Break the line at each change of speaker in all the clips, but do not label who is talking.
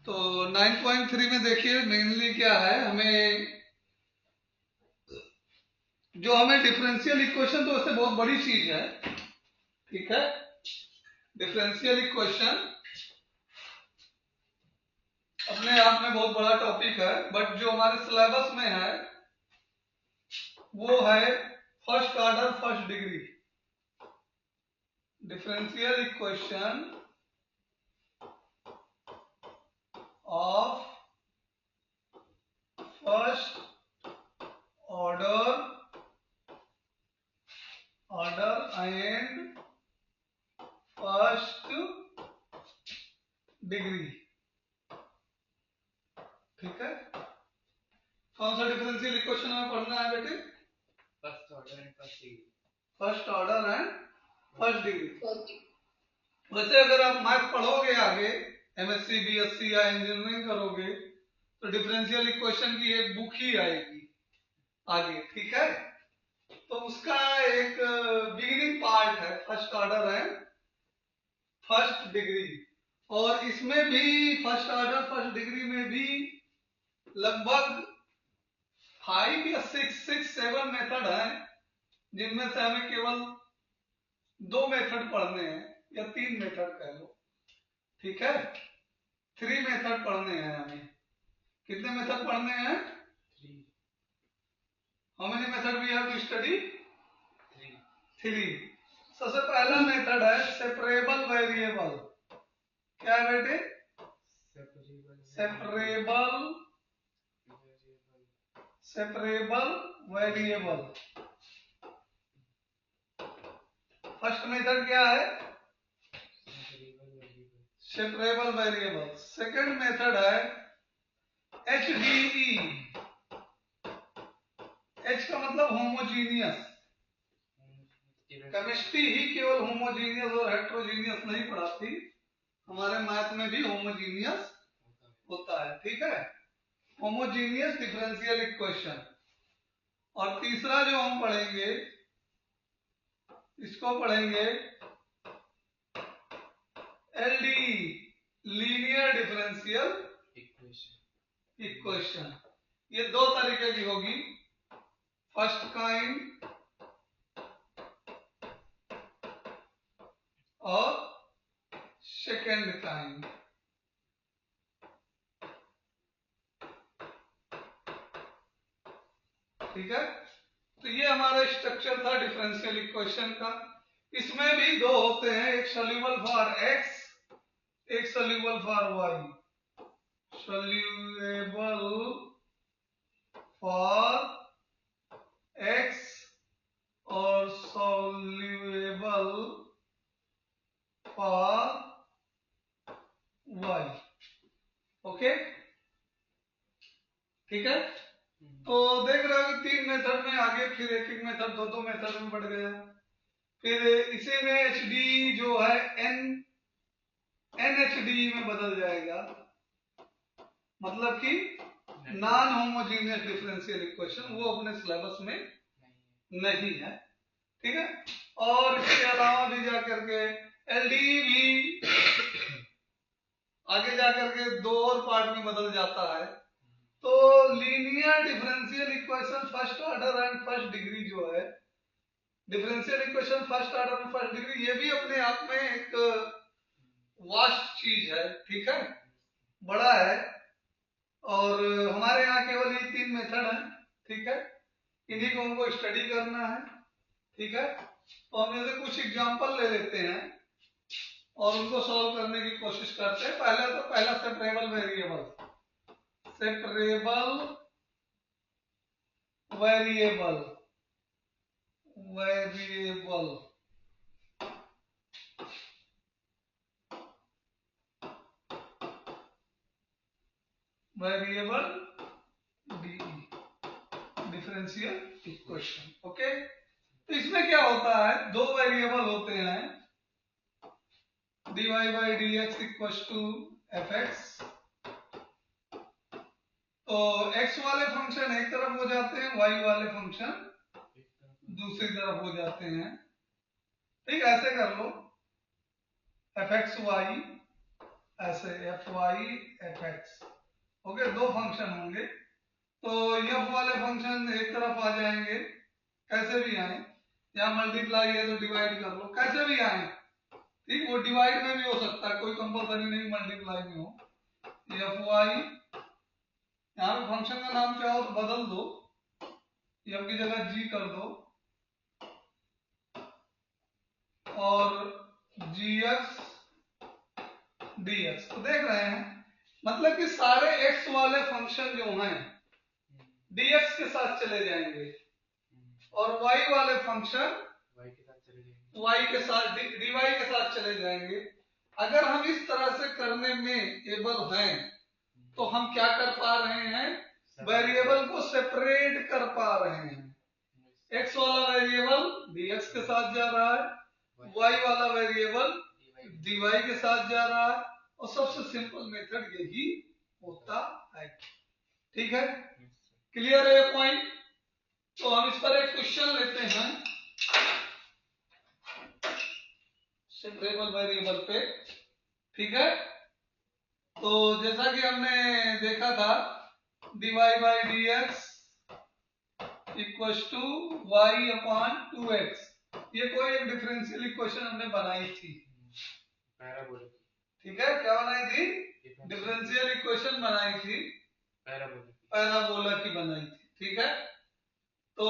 तो 9.3 में देखिए मेनली क्या है, हमें जो हमें डिफरेंशियल इक्वेशन, तो उससे बहुत बड़ी चीज है, ठीक है। डिफरेंशियल इक्वेशन अपने आप में बहुत बड़ा टॉपिक है, बट जो हमारे सिलेबस में है वो है first order first degree. Differential equation of first order and first degree, ठीक है। कौन सा डिफरेंशियल इक्वेशन हमें पढ़ना है बेटे?
First order and first degree.
First order and first degree. वैसे अगर आप मैथ पढ़ोगे आगे, एमएससी बीएससी या इंजीनियरिंग करोगे, तो डिफरेंशियल इक्वेशन की एक बुक ही आएगी आगे, ठीक है। तो उसका एक बिगिनिंग पार्ट है first order and first degree, और इसमें भी फर्स्ट ऑर्डर फर्स्ट डिग्री में भी लगभग 5 या 6 मेथड है, जिनमें से हमें केवल 2 मेथड पढ़ने हैं, या 3 मेथड कह लो, ठीक है। 3 मेथड पढ़ने हैं हमें। कितने मेथड पढ़ने हैं?
3।
How many method we have to study?
3।
सबसे पहला मेथड है सेपरेबल वेरिएबल। क्या है बेटे? Separable variable. फर्स्ट मेथड क्या है? Separable variable. सेकंड मेथड है HDE। H का मतलब होमोजीनियस। केमिस्ट्री ही केवल होमोजीनियस और हेट्रोजीनियस नहीं पढ़ाती, हमारे मैथ में भी होमोजीनियस होता है, ठीक है। Homogeneous differential equation. और तीसरा जो हम पढ़ेंगे, इसको पढ़ेंगे LDE, लीनियर डिफरेंशियल इक्वेशन। ये 2 तरीके की होगी, फर्स्ट काइंड और सेकेंड काइंड, ठीक है। तो ये हमारा स्ट्रक्चर था डिफरेंशियल इक्वेशन का। इसमें भी 2 होते हैं, एक सोल्यूबल फॉर x, एक soluble for y। Soluble for x और सोल्यूबल फॉर y, ओके, ठीक है। तो देख रहे हो कि 3 मेथड में आगे, फिर एक एक मेथड 2-2 मेथड में बढ़ गया। फिर इसी में HD जो है NHD में बदल जाएगा, मतलब कि नॉन होमोजीनियस डिफरेंशियल इक्वेशन, वो अपने सिलेबस में नहीं है, ठीक है। और इसके अलावा भी जाकर के LDE भी आगे जाकर के 2 और पार्ट में बदल जाता है। तो linear differential equation first order and first degree जो है, differential equation first order and first degree, ये भी अपने आप में एक वास्ट चीज है, ठीक है, बड़ा है। और हमारे यहाँ केवल ये 3 मेथड है, ठीक है। इन्हीं को हमको स्टडी करना है, ठीक है। तो हम जैसे कुछ एग्जांपल ले लेते हैं और उनको सॉल्व करने की कोशिश करते हैं। पहला separable variable. Separable variable variable variable DE, differential equation, okay. तो इसमें क्या होता है, 2 वेरिएबल होते हैं, dy by dx equal to fx। तो x वाले फंक्शन एक तरफ हो जाते हैं, y वाले फंक्शन दूसरी तरफ हो जाते हैं, ठीक। ऐसे कर लो fx y ऐसे f y f x. Okay, दो फंक्शन होंगे, तो एफ वाले फंक्शन एक तरफ आ जाएंगे, कैसे भी आए, यहाँ मल्टीप्लाई है तो डिवाइड कर लो, कैसे भी आए, ठीक। वो डिवाइड में भी हो सकता है, कोई कंपलसरी नहीं मल्टीप्लाई में हो। एफ वाई, यहाँ पे फंक्शन का नाम क्या हो तो बदल दो, एफ की जगह जी कर दो, और जी एक्स डी एक्स। तो देख रहे हैं, मतलब कि सारे एक्स वाले फंक्शन जो हैं dx के साथ चले जाएंगे, और y वाले फंक्शन y के साथ dy के साथ चले जाएंगे। अगर हम इस तरह से करने में एबल हैं तो हम क्या कर पा रहे हैं, वेरिएबल को सेपरेट कर पा रहे हैं। x वाला वेरिएबल dx के साथ जा रहा है, y वाला वेरिएबल dy के साथ जा रहा है, और सबसे सिंपल मेथड यही होता है। ठीक है, क्लियर है ये पॉइंट। तो हम इस पर एक क्वेश्चन लेते हैं सेपरेबल वेरिएबल पे। ठीक है, तो जैसा कि हमने देखा था dy by D x equal to y upon 2x, ये कोई एक डिफरेंशियल इक्वेशन हमने बनाई थी। ठीक है, क्या बनाई थी, डिफरेंशियल इक्वेशन बनाई थी, पैराबोला की बनाई थी। ठीक है, तो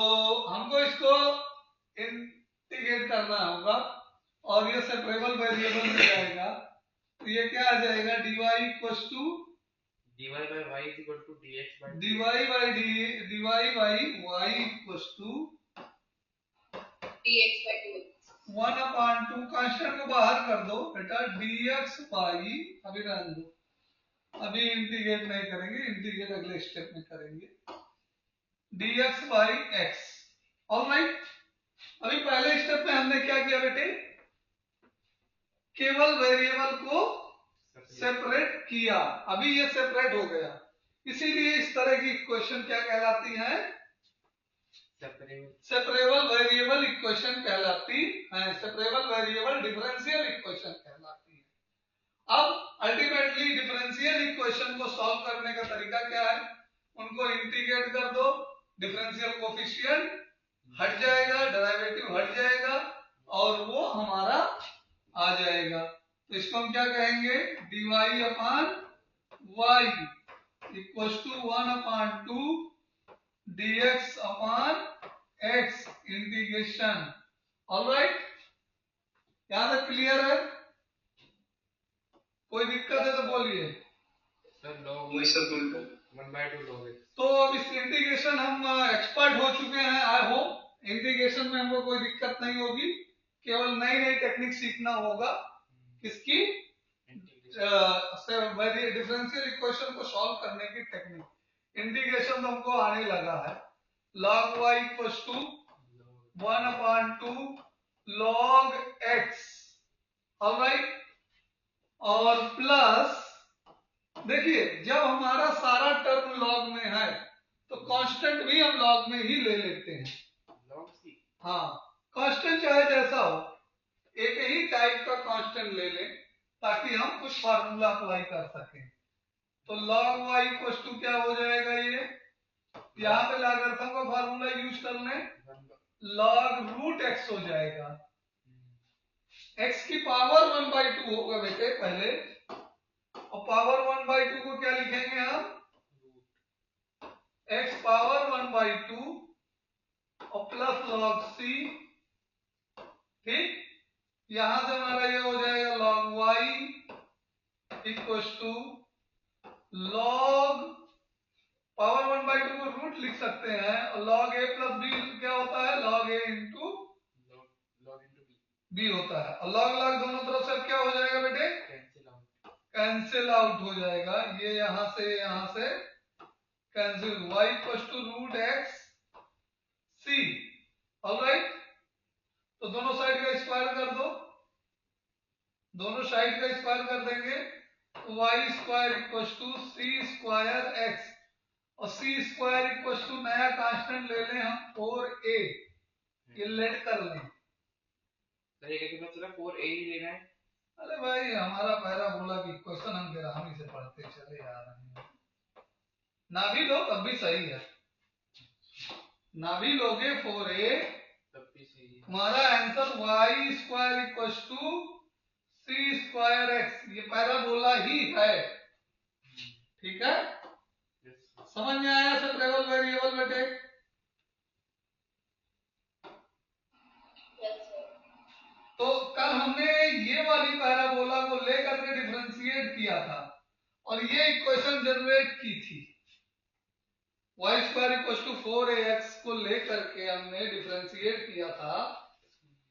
हमको इसको इंटीग्रेट करना होगा, और ये सेपरेबल वेरिएबल में जाएगा, तो ये क्या आ जाएगा, dy equal to dy by y equal to dx by dy by y equal to dx by 2, 1/2, constant को बाहर कर दो बेटा, dx बाई, अभी रहने दो, अभी इंटीग्रेट नहीं करेंगे, इंटीग्रेट अगले स्टेप में करेंगे, dx बाई x। ऑलराइट, अभी पहले स्टेप में हमने क्या किया बेटे, केवल वेरिएबल को सेपरेट किया, अभी ये सेपरेट हो गया, इसीलिए इस तरह की इक्वेशन क्या कहलाती है, सेपरेबल वेरिएबल इक्वेशन कहलाती है, सेपरेबल वेरिएबल डिफरेंशियल इक्वेशन कहलाती है। अब अल्टीमेटली डिफरेंशियल इक्वेशन को सॉल्व करने का तरीका क्या है, उनको इंटीग्रेट कर दो, डिफरेंशियल कोफिशिएंट हट जाएगा, डेरिवेटिव हट जाएगा, और वो हमारा आ जाएगा। तो इसको हम क्या कहेंगे, dy upon y equal to 1/2 dx upon x integration. Alright, यहां तक क्लियर है, कोई दिक्कत है तो बोलिए
sir. log y 1/2 log x।
तो अब इस इंटीग्रेशन हम एक्सपर्ट हो चुके हैं, आई होप इंटीग्रेशन में हमको कोई दिक्कत नहीं होगी, केवल नई नई टेक्निक सीखना होगा, किसकी, डिफरेंशियल इक्वेशन को सॉल्व करने की टेक्निक। इंटीग्रेशन तो हमको आने लगा है, log y equal to 1/2 log x, alright, और प्लस, देखिए जब हमारा सारा टर्म लॉग में है तो कांस्टेंट भी हम लॉग में ही ले लेते हैं,
log c।
हाँ, कांस्टेंट चाहे जैसा हो, एक ही टाइप का कांस्टेंट ले लें ताकि हम कुछ फार्मूला अप्लाई कर सकें। तो log y इक्वल टू क्या हो जाएगा, ये यहाँ पे लॉगरिथम का फार्मूला यूज कर लें, log रूट x हो जाएगा, x की पावर 1/2 होगा बेटे पहले, और पावर 1/2 को क्या लिखेंगे हम, x पावर 1/2 और प्लस log c। ठीक, यहां से हमारा ये हो जाएगा log y equal to log power 1/2 को रूट लिख सकते हैं, और log a प्लस b क्या होता है, log a इंटू b होता है, और log log दोनों तरफ से क्या हो जाएगा बेटे, कैंसिल आउट हो जाएगा, ये यहां से cancel, y equal to root x c. Alright, तो दोनों साइड का स्क्वायर कर दो, दोनों साइड का स्क्वायर कर देंगे, तो y square equal to c square x, और सी स्क्वायर इक्वल टू नया कांस्टेंट ले लें हम 4a, ये लेट कर लें,
सर ये कैसे पता चला 4a ही लेना है,
अरे भाई हमारा पैरा बोला कि क्वेश्चन हम गिरामी से पढ़ते चले आ रहे हैं, ना भी लो तब भी सही है, ना भी लोगे 4a
तब भी सही है।
हमारा answer y square equal to c square x, ये पैराबोला ही है। ठीक है, समझ में आया सेपरेबल वेरिएबल बेटे? तो कल हमने ये वाली पैराबोला को लेकर के डिफरेंशिएट किया था और ये इक्वेशन जनरेट की थी। y square equal to 4ax को लेकर के हमने डिफरेंशिएट किया था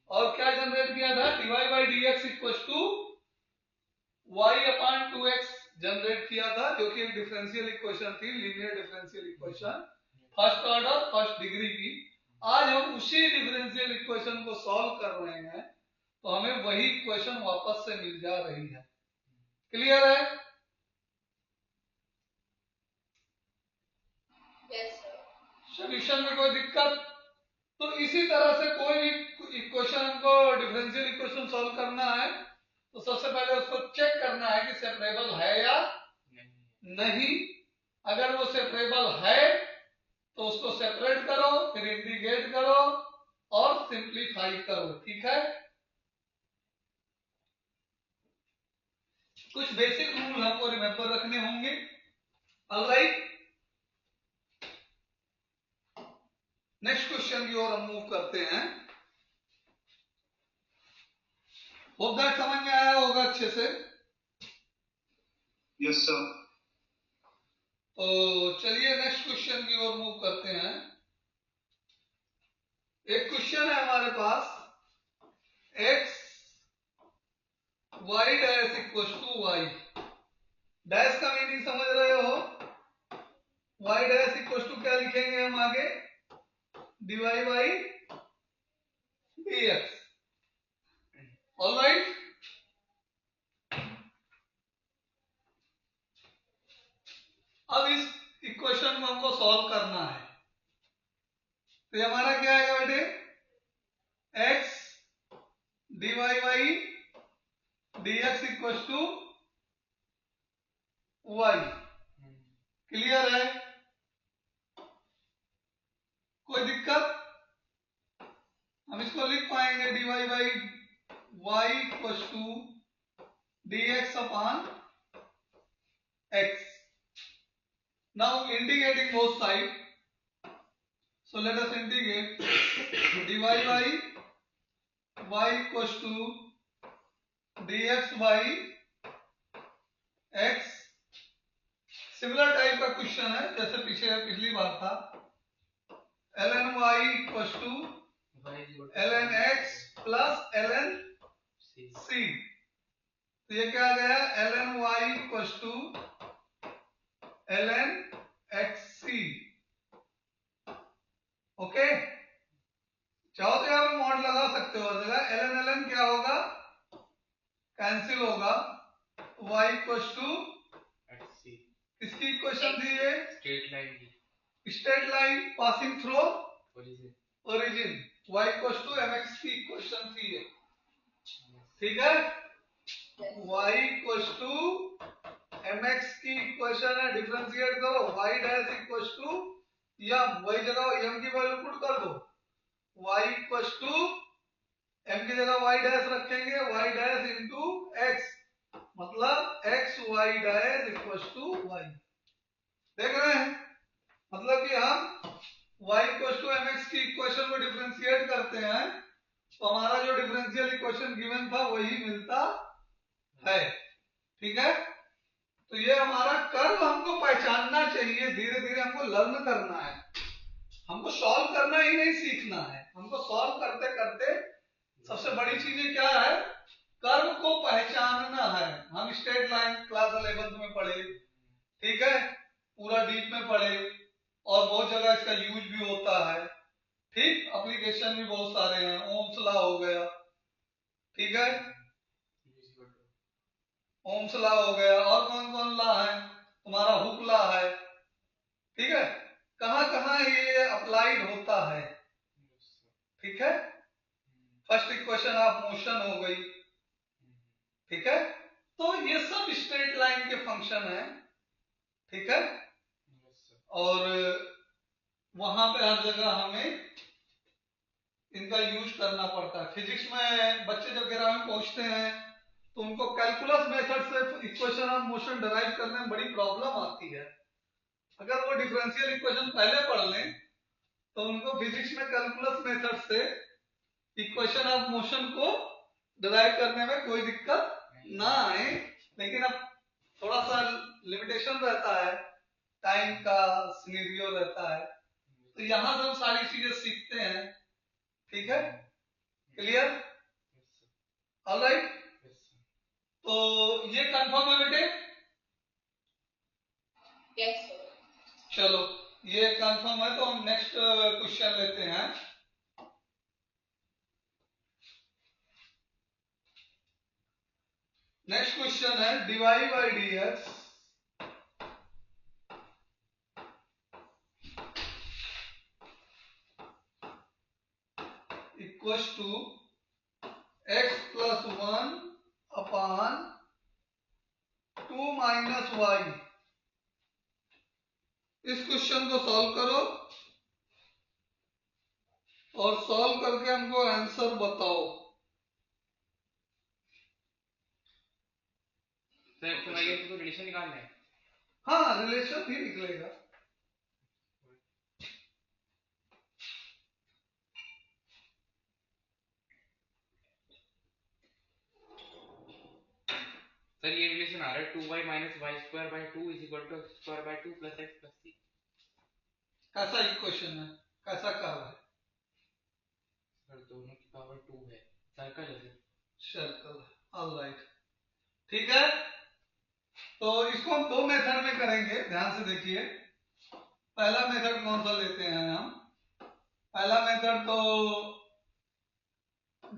और क्या जनरेट किया था? dy by dx equal to y upon 2x generate किया था, जो कि एक डिफरेंशियल इक्वेशन थी, linear differential equation, first order first degree की। आज हम उसी डिफरेंशियल इक्वेशन को सॉल्व कर रहे हैं, तो हमें वही इक्वेशन वापस से मिल जा रही है। क्लियर है? सॉल्यूशन में कोई दिक्कत? तो इसी तरह से कोई भी इक्वेशन हमको डिफरेंशियल इक्वेशन सॉल्व करना है तो सबसे पहले उसको चेक करना है कि सेपरेबल है या नहीं। अगर वो सेपरेबल है तो उसको सेपरेट करो, फिर इंटीग्रेट करो और सिंप्लीफाई करो। ठीक है, कुछ बेसिक रूल हमको रिमेंबर रखने होंगे। ऑलराइट, नेक्स्ट क्वेश्चन की ओर हम मूव करते हैं। होप दैट समझ में आया होगा अच्छे से।
Yes sir.
तो चलिए नेक्स्ट क्वेश्चन की ओर मूव करते हैं। एक क्वेश्चन है हमारे पास, x y dash equal to y. Dash का मीनिंग समझ रहे हो? y डैश इक्वल टू क्या लिखेंगे हम आगे? dy by dx। ऑलराइट, अब इस इक्वेशन को हमको सॉल्व करना है। तो ये हमारा क्या आएगा बेटे? x dy by dx equal to y। Clear है? कोई दिक्कत? हम इसको लिख पाएंगे dy by y equal to dx upon x। Now integrating both side, so let us integrate dy by y equals to dx by x। Similar type का question है जैसे पिछली बार था। ln y equals to ln x plus ln c। तो ये क्या आ गया? ln y equals to ln xc। Okay, चाहो तो यहाँ पे मॉड लगा सकते हो, जगह ln ln क्या होगा? कैंसिल होगा। y इक्वल्स टू किसकी इक्वेशन थी ये?
स्ट्रेट लाइन की,
straight line passing through
origin.
y equals to mx की इक्वेशन थी ये। ठीक है, y इक्वल्स टू mx की इक्वेशन है, डिफरेंशिएट करो। y dash equals to m, वही जगह m की वैल्यू पुट कर दो। y इक्वल्स टू m की जगह y डैश रखेंगे, y डैश इंटू x, मतलब x y dash equals to y। देख रहे हैं? मतलब कि हम y इक्वल्स टू mx की इक्वेशन को डिफरेंशिएट करते हैं तो हमारा जो डिफरेंशियल इक्वेशन गिवन था वही मिलता है। ठीक है, तो ये हमारा कर्व हमको पहचानना चाहिए, धीरे धीरे हमको लर्न करना है। हमको सॉल्व करना ही नहीं सीखना है, हमको सॉल्व करते करते सबसे बड़ी चीजें क्या है? कर्व को पहचानना है। हम स्ट्रेट लाइन क्लास 11th में पढ़े, ठीक है, पूरा डीप में पढ़े और बहुत जगह इसका यूज भी होता है। ठीक, एप्लीकेशन भी बहुत सारे हैं, ओम्स लॉ हो गया, ठीक है, ओम्स लॉ हो गया, और कौन कौन लॉ है? तुम्हारा हुक लॉ है। ठीक है, कहां कहां ये अप्लाइड होता है। ठीक है, फर्स्ट इक्वेशन ऑफ मोशन हो गई, ठीक है, तो ये सब स्ट्रेट लाइन के फंक्शन है, ठीक है। और वहां पे हर जगह हमें इनका यूज करना पड़ता है। फिजिक्स में बच्चे जब 11वीं में पहुंचते हैं तो उनको कैलकुलस मेथड से इक्वेशन ऑफ मोशन डिराइव करने में बड़ी प्रॉब्लम आती है। अगर वो डिफरेंशियल इक्वेशन पहले पढ़ लें तो उनको फिजिक्स में कैलकुलस मेथड से इक्वेशन ऑफ मोशन को डिराइव करने में कोई दिक्कत ना आए। लेकिन अब थोड़ा सा लिमिटेशन रहता है, टाइम का सिनेरियो रहता है, तो यहां से हम सारी चीजें सीखते हैं, ठीक है। क्लियर? ऑलराइट, तो ये कंफर्म है बेटे?
यस।
चलो ये कंफर्म है तो हम नेक्स्ट क्वेश्चन लेते हैं। नेक्स्ट क्वेश्चन है dy by dx equals to x plus 1 upon 2 minus y. इस क्वेश्चन को सॉल्व करो और सॉल्व करके हमको आंसर बताओ।
सर तो रिलेशन निकालना है।
हाँ, रिलेशन ही निकलेगा।
सर ये रिलेशन आ रहा है 2y minus y square by 2 is equal to x square by 2 plus x plus c।
कैसा इक्वेशन है, कैसा कर्व है?
सर दोनों की पावर 2 है, सर्कल है सर।
सर्कल, ऑलराइट, ठीक है। तो इसको हम दो मेथड में करेंगे, ध्यान से देखिए। पहला मेथड कौन सा लेते हैं हम? पहला मेथड तो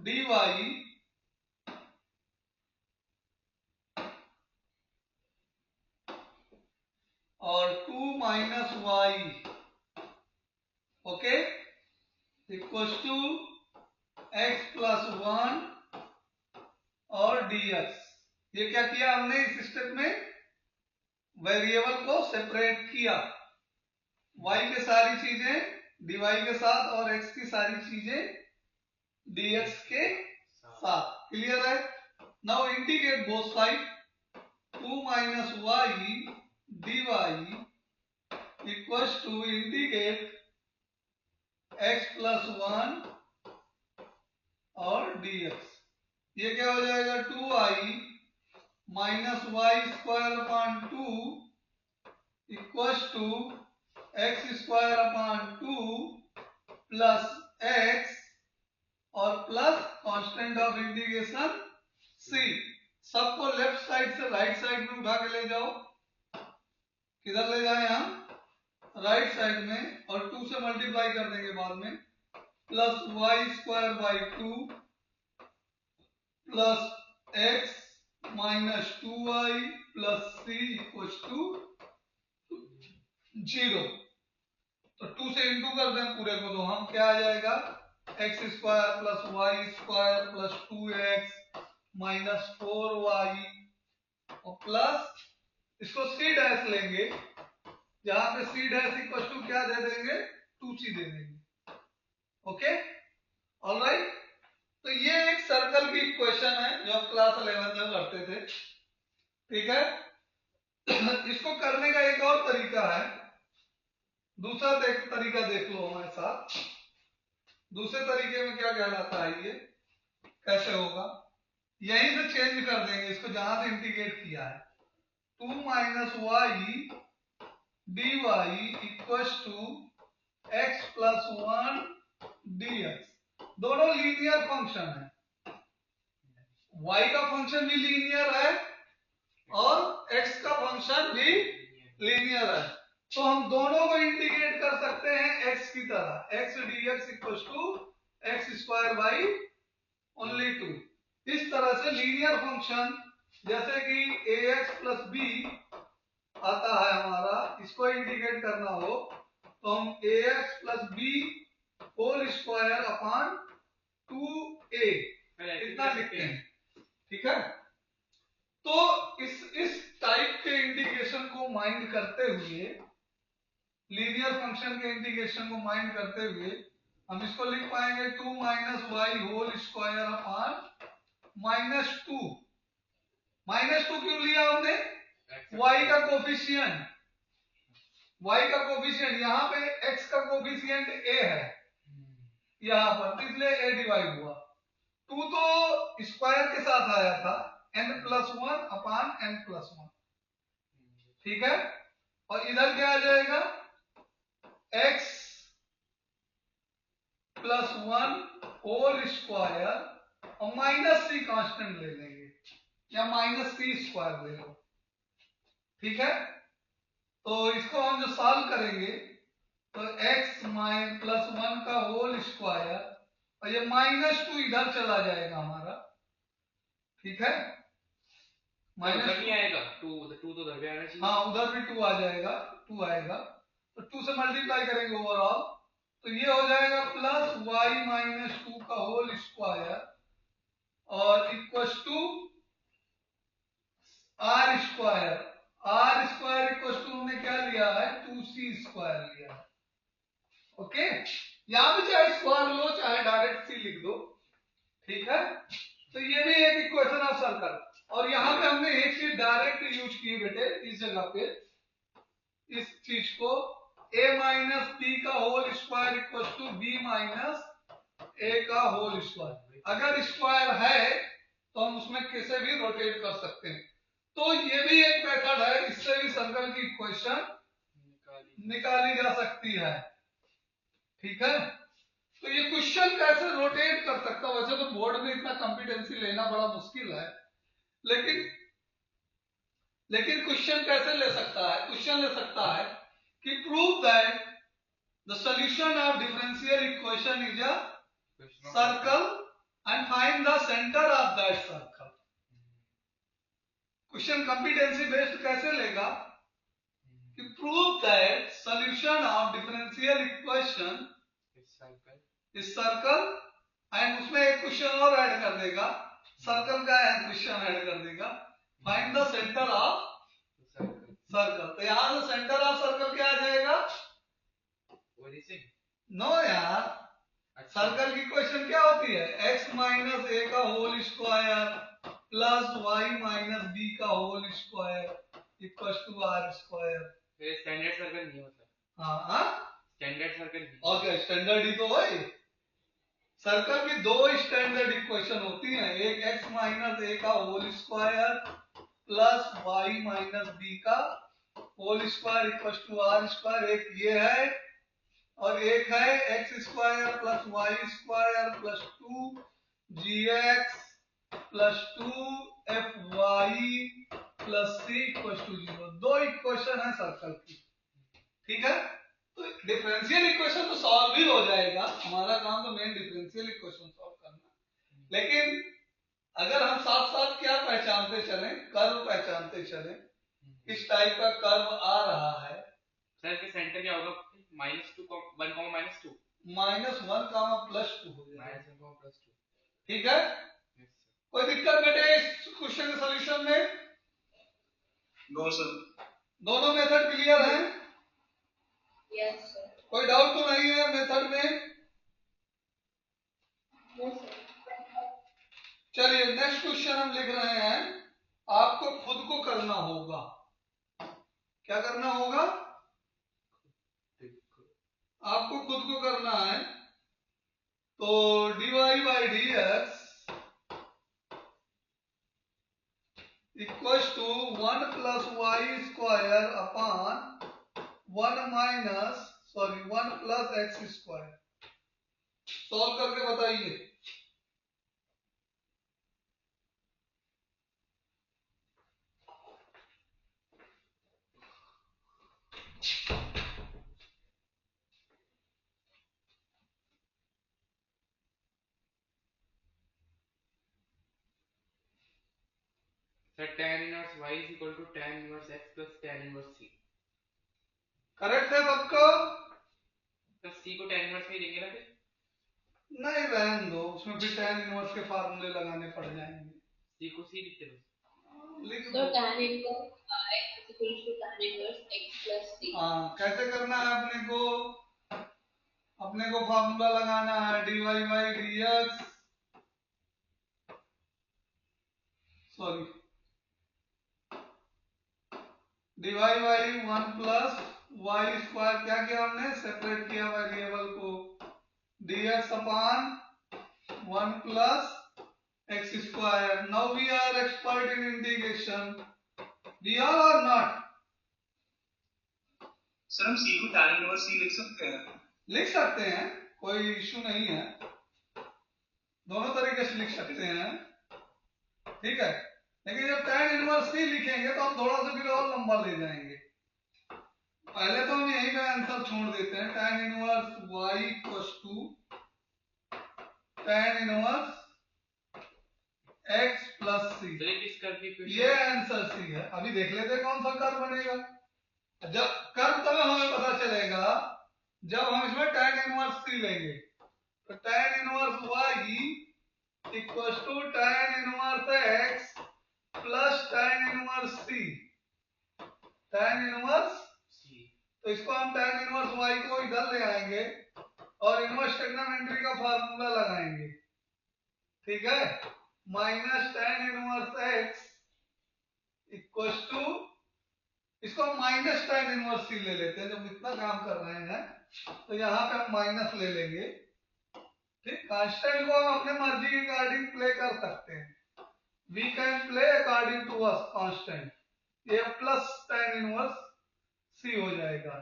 dy और 2 minus y, okay, equal to x plus 1 और dx। ये क्या किया हमने इस स्टेप में? वेरिएबल को सेपरेट किया, y के सारी चीजें dy के साथ और x की सारी चीजें dx के साथ। क्लियर है? Now integrate both side, 2 minus y dy equals to integrate x plus 1 और dx। ये क्या हो जाएगा? 2i minus y square upon 2 equals to x square upon 2 plus x और plus constant of integration c। सबको left side से right side में उठा के ले जाओ। किधर ले जाए हम? राइट साइड में, और 2 से मल्टीप्लाई कर देंगे बाद में। Plus y square by 2 plus x minus 2y plus c equal to 0। तो 2 से इंटू कर दें पूरे को, तो हम क्या आ जाएगा? X square plus y square plus 2x minus 4y और प्लस इसको c डैश लेंगे, जहां पे c डैश इक्वल टू क्या दे देंगे? 2c दे देंगे। Okay, alright. तो ये एक सर्कल की इक्वेशन है जो हम क्लास 11 में पढ़ते थे, ठीक है। इसको करने का एक और तरीका है, दूसरा तरीका देख लो हमारे साथ। दूसरे तरीके में क्या कहलाता है, ये कैसे होगा? यहीं से चेंज कर देंगे इसको, जहां से इंटीग्रेट किया है। 2 minus y d y equal to x plus 1 dx। दोनों लीनियर फंक्शन है, y का फंक्शन भी लीनियर है और x का फंक्शन भी लीनियर है। तो हम दोनों को इंटीग्रेट कर सकते हैं x की तरह, x dx equal to x square by only 2। इस तरह से लीनियर फंक्शन, जैसे कि ax प्लस b आता है हमारा, इसको इंटीग्रेट करना हो तो हम ax plus b whole square upon 2a इतना लिखते हैं, ठीक है। तो इस टाइप के इंटीग्रेशन को माइंड करते हुए, लीनियर फंक्शन के इंटीग्रेशन को माइंड करते हुए हम इसको लिख पाएंगे 2 minus y whole square upon -2। -2 क्यों लिया हमने? y का कोफिशिएंट, यहाँ पे x का कोफिशिएंट a है यहाँ पर, इसलिए a डिवाइड हुआ। 2 तो स्क्वायर के साथ आया था, n+1 अपॉन n+1, ठीक है। और इधर क्या आ जाएगा? x +1 होल स्क्वायर और -c कांस्टेंट ले लेंगे या -c² ले लो, ठीक है। तो इसको हम जो सॉल्व करेंगे तो x +1 का होल स्क्वायर और ये -2 इधर चला जाएगा हमारा, ठीक है।
माइनस नहीं आएगा, 2 तो उधर भी आना चाहिए।
हाँ, उधर भी 2 आ जाएगा, 2 आएगा तो 2 से मल्टीप्लाई करेंगे ओवरऑल, तो ये हो जाएगा +y - 2 का होल स्क्वायर और equals to r²। r² equals to हमने क्या लिया है? 2c² लिया है, ओके। यहां पे चाहे स्क्वायर लो चाहे डायरेक्ट c लिख दो, ठीक है। तो ये भी एक इक्वेशन ऑफ सर्कल। और यहाँ पे हमने एक चीज डायरेक्ट यूज की बेटे, इस जगह पे इस चीज को a - b का whole square equals to b - a का होल स्क्वायर। अगर स्क्वायर है तो हम उसमें कैसे भी रोटेट कर सकते हैं। तो ये भी एक मेथड है, इससे भी सर्कल की इक्वेशन निकाली जा सकती है, ठीक है। तो ये क्वेश्चन कैसे रोटेट कर सकता है? वैसे तो बोर्ड में इतना कॉम्पिटेंसी लेना बड़ा मुश्किल है, लेकिन क्वेश्चन कैसे ले सकता है? क्वेश्चन ले सकता है कि prove that the solution of differential equation is a circle and find the centre of that circle. Question competency based कैसे लेगा कि prove that solution of differential equation is circle, and उसमें एक क्वेश्चन और ऐड कर देगा, circle का question add कर देगा, find the centre of circle. तो यहां से सेंटर ऑफ सर्कल क्या आ जाएगा? नो यार, सर्कल की क्वेश्चन क्या होती है? x - a का whole square plus y - b का whole square equals to r²।
Standard circle नहीं होता।
हाँ,
स्टैंडर्ड सर्कल नहीं।
और क्या स्टैंडर्ड ही तो है। सर्कल की दो स्टैंडर्ड इक्वेशन होती हैं, एक x - a का whole square plus y - b का whole square equals to r²। एक ये है और एक है x² plus y² plus 2gx plus 2fy plus c equals to 0। दो इक्वेशन है सर्कल की, ठीक है। तो डिफरेंशियल इक्वेशन तो सॉल्व भी हो जाएगा, हमारा काम तो मेन डिफरेंशियल इक्वेशन सॉल्व करना। लेकिन अगर हम साथ साथ क्या पहचानते चले? कर्व पहचानते चले। इस टाइप का कर्व आ रहा है,
सर के सेंटर क्या होगा? -2 1, -2
-1, +2 हो जाएगा,
-1, +2,
ठीक है। कोई दिक्कत बेटे इस क्वेश्चन के सॉल्यूशन में? No sir. दोनों मेथड क्लियर हैं? Yes sir. कोई डाउट तो नहीं है मेथड में? Yes sir. चलिए नेक्स्ट क्वेश्चन हम लिख रहे हैं, आपको खुद को करना होगा। क्या करना होगा? आपको खुद को करना है। तो dy/dx equals to 1 + y² upon 1 + x²। Solve करके बताइए।
Sir tan inverse y is equal to tan inverse x plus tan inverse c।
Correct है सबको?
तो c को tan इनवर्स में ही देंगे ना फिर?
नहीं, रहने दो, उसमें फिर tan इनवर्स के फार्मूले लगाने पड़ जाएंगे।
c को c लिखते हैं।
लिख
So tan inverse y is equal to tan inverse x plus c.
हाँ, कैसे करना है अपने को? अपने को फॉर्मूला लगाना है dy by dx, sorry dy by 1 plus y square, क्या किया हमने? सेपरेट किया वेरिएबल को, dx upon 1 plus x square. Now we are expert in integration. We are or not?
Sir हम c को tan इनवर्स c लिख सकते हैं?
लिख सकते हैं, कोई इशू नहीं है, दोनों तरीके से लिख सकते हैं, ठीक है। लेकिन जब tan इनवर्स c लिखेंगे तो हम थोड़ा सा फिर और लंबा ले जाएंगे। पहले तो हम यही का आंसर छोड़ देते हैं, tan inverse y equals to tan inverse x plus c। ये आंसर सी है। अभी देख लेते हैं कौन सा कर्व बनेगा। जब कर्व तब हमें पता चलेगा जब हम इसमें tan इनवर्स c लेंगे। तो tan inverse y equals to tan inverse x plus tan inverse c। tan inverse c, तो इसको हम tan इनवर्स y को इधर ले आएंगे और इनवर्स ट्रिग्नोमेट्री का फार्मूला लगाएंगे, ठीक है। Minus tan inverse x equals to, इसको हम माइनस tan इनवर्स c ले लेते हैं। जब इतना काम कर रहे हैं तो यहाँ पे हम माइनस ले लेंगे, ठीक। कांस्टेंट को हम अपने मर्जी के अकॉर्डिंग प्ले कर सकते हैं। We can play according to us constant. ये प्लस tan इनवर्स c हो जाएगा।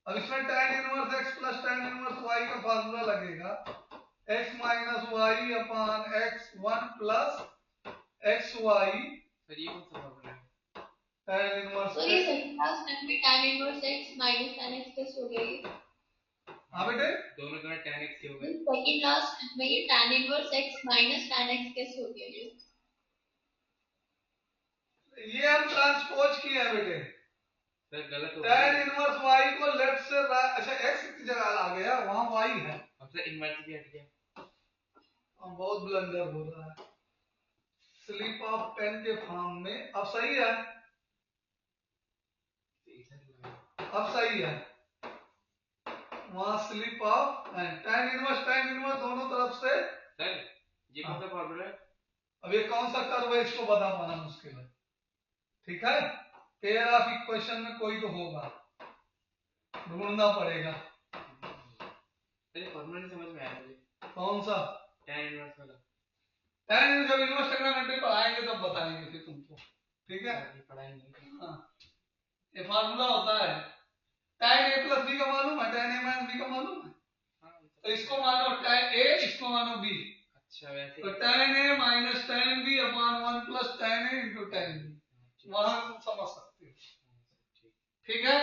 अब इसमें tan inverse x plus tan inverse y का फार्मूला लगेगा, x minus Y upon x 1 plus x y.
Sir ये कौन सा फॉर्मूला है?
tan इनवर्स,
तो ये सेकंड क्लास में tan inverse x minus tan x कैसे हो गया ये?
हाँ बेटे,
दोनों tan x हो गए।
सेकंड क्लास में ये tan inverse x minus tan x कैसे हो गया ये?
ये हम ट्रांसपोज किए हैं बेटे।
सर गलत हो
tan इनवर्स y को लेफ्ट से राइट, अच्छा x की जगह आ गया, वहां y है।
अब सर इनवर्स भी हट गया।
बहुत ब्लंडर हो रहा है, स्लिप ऑफ पेन के फॉर्म में। अब सही है, अब सही है, वहां स्लिप ऑफ tan इनवर्स दोनों तरफ से।
सर ये कौन सा फॉर्मूला है?
अब ये कौन सा कर्व है इसको बता पाना मुश्किल है, ठीक है। पेयर ऑफ इक्वेशन में कोई तो होगा, ढूंढना पड़ेगा।
फॉर्मूला नहीं समझ में आया मुझे।
कौन सा?
tan इनवर्स वाला।
tan जब इनवर्स ट्रिग्नोमेट्री पर आएंगे तब बताएंगे फिर तुमको, ठीक है।
पढ़ाएंगे।
हाँ, ये फार्मूला होता है। tan a प्लस b का मालूम है, tan a माइनस b का मालूम है। तो इसको मानो tan a, इसको मानो b।
अच्छा वैसे।
तो tan a minus tan b upon 1 plus tan a into tan b, वहां तुम समझ सकते हो, ठीक है।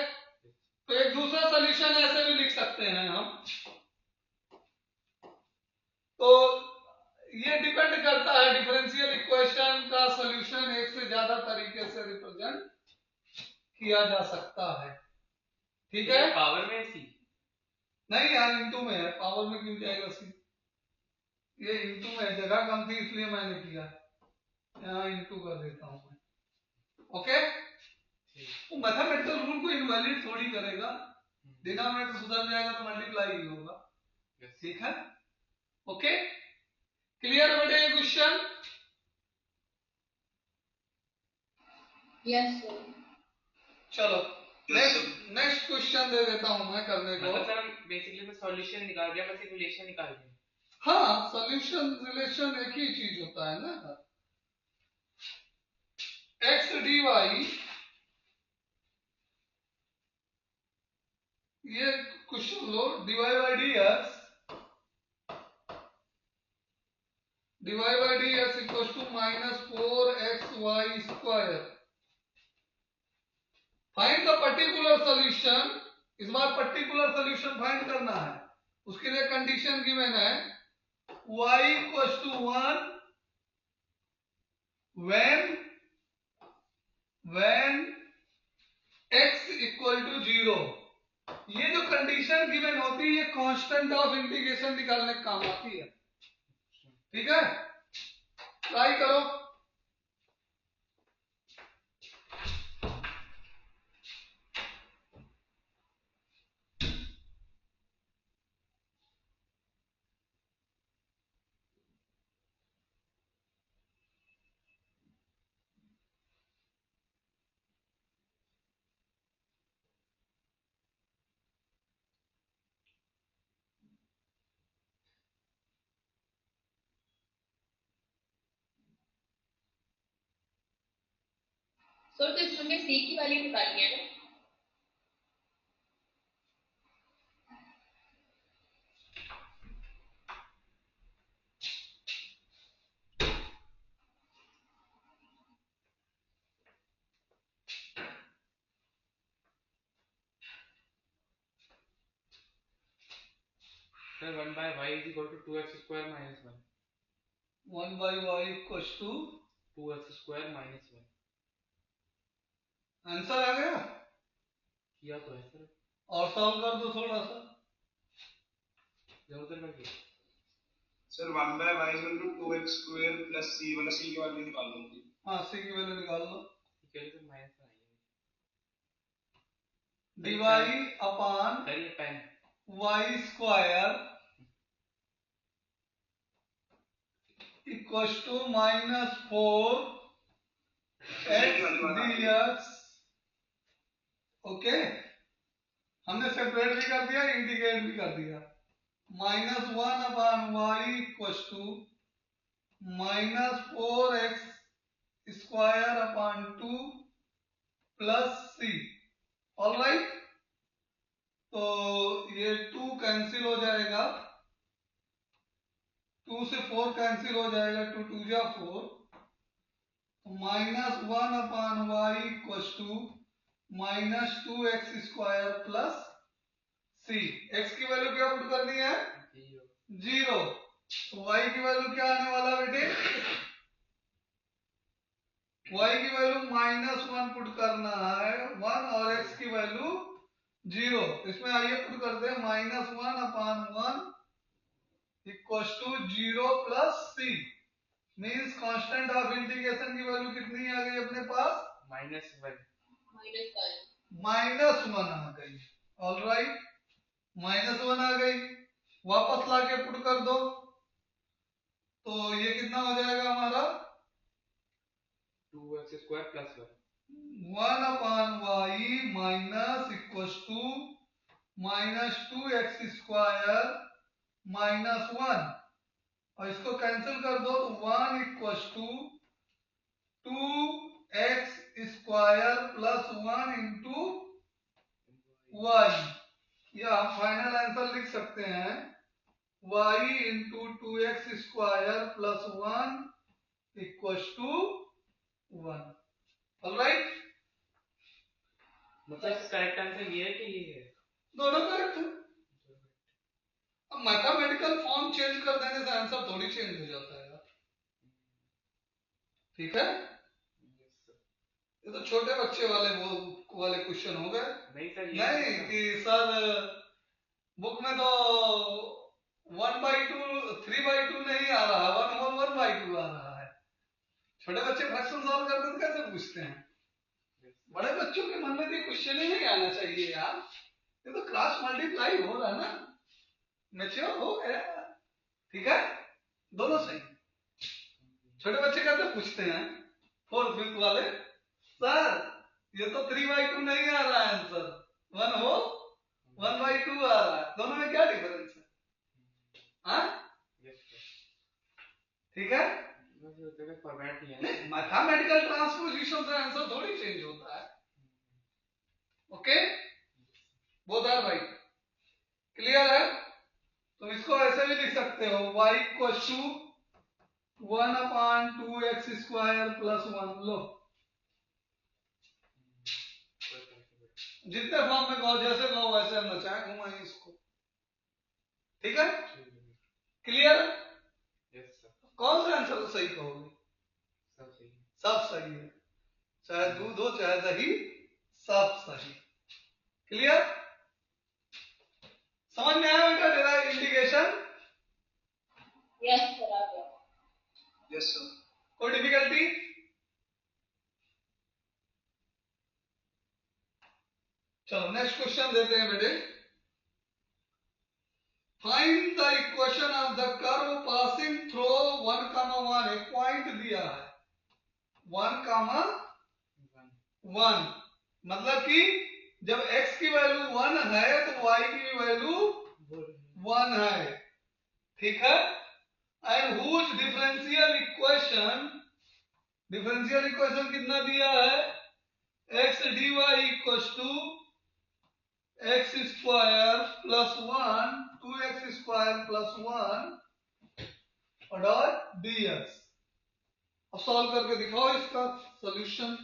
तो एक दूसरा सोल्यूशन ऐसे भी लिख सकते हैं हम। तो ये डिपेंड करता है, डिफरेंशियल इक्वेशन का सॉल्यूशन एक से ज्यादा तरीके से रिप्रेजेंट किया जा सकता है, ठीक है।
पावर में सी
नहीं यार, इंटू में है, पावर में क्यों जाएगा सी? ये इंटू में, जगह कम थी इसलिए मैंने किया, यहाँ इंटू कर देता हूं मैं, ओके। तो मैथमेटिकल रूल को इनवैलिड थोड़ी करेगा, डिनोमिनेटर सुधर जाएगा तो मल्टीप्लाई ही होगा, ठीक है, ओके। क्लियर बेटे ये क्वेश्चन?
Yes sir.
चलो नेक्स्ट क्वेश्चन दे देता हूं मैं करने को।
मतलब सर हम बेसिकली में सॉल्यूशन निकाल दिया, बस एक रिलेशन निकाल दिया।
हाँ, सॉल्यूशन रिलेशन एक ही चीज होता है ना। एक्स डी वाई, ये क्वेश्चन लो, dy by D X, dy by D x equal to minus 4xy square. Find the particular solution. इस बार पर्टिकुलर सॉल्यूशन फाइंड करना है, उसके लिए कंडीशन गिवन है y equal to 1 when x equal to 0। ये जो कंडीशन गिवन होती है ये कांस्टेंट ऑफ इंटीग्रेशन निकालने का काम आती है, ठीक है। ट्राई करो।
सर तो इसमें हमने c की वैल्यू निकालनी है ना?
Sir, 1 by y is equal to 2x square minus 1.
1 by y equals to
2x square minus 1.
Answer आ गया।
किया तो है सर,
और सॉल्व कर दो थोड़ा सा।
इधर उधर करके।
Sir, 1 by y is equal to 2x square plus c, मतलब c की वैल्यू निकाल लो।
हाँ, c की वैल्यू निकाल लो।
इक्वल टू माइनस में आएगी।
dy अपॉन
सर ये pen
y square equals to -4 x dx। Okay, हमने सेपरेट भी कर दिया, इंटीग्रेट भी कर दिया। -1 upon y equals to -4x square upon 2 plus c। All right, तो ये 2 कैंसिल हो जाएगा, 2 से 4 कैंसिल हो जाएगा, 2 2 जा 4, -1 upon y equals to -2x square plus c। x की वैल्यू क्या पुट करनी है? 0। तो y की वैल्यू क्या आने वाला बेटे? y की वैल्यू -1 पुट करना है, 1, और x की वैल्यू 0। इसमें आइए पुट करते हैं, -1 upon 1 equals to 0 plus c। Means constant of integration की वैल्यू कितनी आ गई अपने पास?
-1।
-1 आ गई। ऑल राइट, -1 आ गई। वापस लाके पुट कर दो, तो ये कितना हो जाएगा हमारा?
2x square plus
1 upon y minus equals to -2x square minus 1, और इसको कैंसिल कर दो, तो 1 equals to 2x square plus 1 into y। या हम फाइनल आंसर लिख सकते हैं y into 2x square plus 1 equals to 1। Alright,
मतलब करेक्ट आंसर ये है कि ये है?
दोनों करेक्ट है। अब मैथमेटिकल फॉर्म चेंज कर देने से आंसर थोड़ी चेंज हो जाता है यार, ठीक है? ये तो छोटे बच्चे वाले वो वाले क्वेश्चन हो गए।
नहीं सर, ये
नहीं कि सर बुक में तो 1/2 3/2 नहीं आ रहा, 1 और 1/2 आ रहा है। छोटे बच्चे फ्रैक्शन सॉल्व करते तो कैसे पूछते हैं? बड़े बच्चों के मन में भी क्वेश्चन ही नहीं आना चाहिए यार, ये तो क्रॉस मल्टीप्लाई हो रहा है ना, मैच्योर हो गया, ठीक है? दोनों सही। छोटे बच्चे कैसे पूछते हैं 4th 5th वाले, सर ये तो 3/2 नहीं आ रहा है आंसर, 1 हो 1/2 आ रहा है, दोनों में क्या डिफरेंस है? हाँ, ठीक है?
फॉर्मेट नहीं है,
मैथमेटिकल ट्रांसपोजिशन से आंसर थोड़ी चेंज होता है। Okay, both are right, clear है? तुम इसको ऐसे भी लिख सकते हो, y equals to 1 upon 2x square plus 1। लो, जितने फॉर्म में कहो, जैसे कहो वैसे हम नचाएं घुमाएं इसको, ठीक है? क्लियर?
यस सर,
कौन सा आंसर सही कहोगे?
सब सही है।
सब सही है, चाहे दूध हो चाहे दही, सब सही। क्लियर? समझ में आया बेटा तेरा इंटीग्रेशन?
यस सर, आ गया।
Yes, sir.
कोई डिफिकल्टी? चलो नेक्स्ट क्वेश्चन देते हैं बेटे। Find the equation of the curve passing through 1, 1। एक पॉइंट दिया है 1, 1, मतलब कि जब x की वैल्यू 1 है तो y की वैल्यू 1 है, ठीक है? एंड हुज डिफरेंशियल इक्वेशन कितना दिया है? x dy equals to x square plus 1 2x square plus 1 और dx। अब सॉल्व करके दिखाओ इसका solution.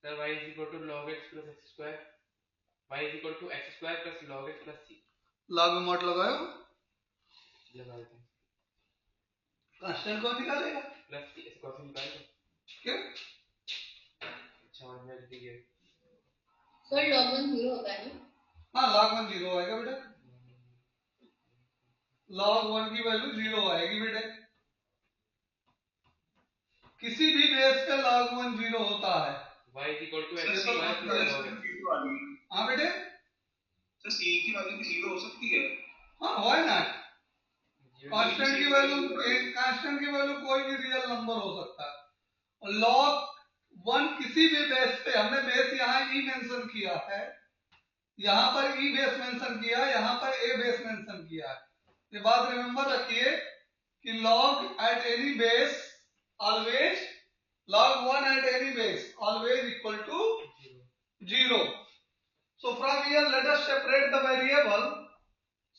Sir, y is equal to log x plus x square. Y is equal to x square plus log x plus c.
Log में mod लगाओ,
लगा देते हैं।
कांस्टेंट कौन निकालेगा?
प्लस c इसको ऐसे निकाल दो।
क्यों?
अच्छा वन बाई ठीक है।
सर log 1 0 होता है ना?
हाँ log 1 जीरो आएगा बेटा, log 1 की वैल्यू जीरो आएगी बेटे। किसी भी बेस पे log 1 जीरो होता है।
y is equal to
sir
x
C
square
की
plus
value
log x।
Zero आ गई।
हाँ बेटे,
सर सी की वैल्यू भी जीरो हो सकती है।
हाँ व्हाई नॉट। कांस्टेंट की वैल्यू कोई भी रियल नंबर हो सकता है। log 1 किसी भी बेस पे, हमने बेस यहाँ ई मेंशन किया है, यहाँ पर ई बेस मेंशन किया, यहाँ पर ए बेस मेंशन किया है। ये बात रिमेंबर रखिए कि log at any base always, log 1 at any base always equal to 0. So from here let us separate the variable.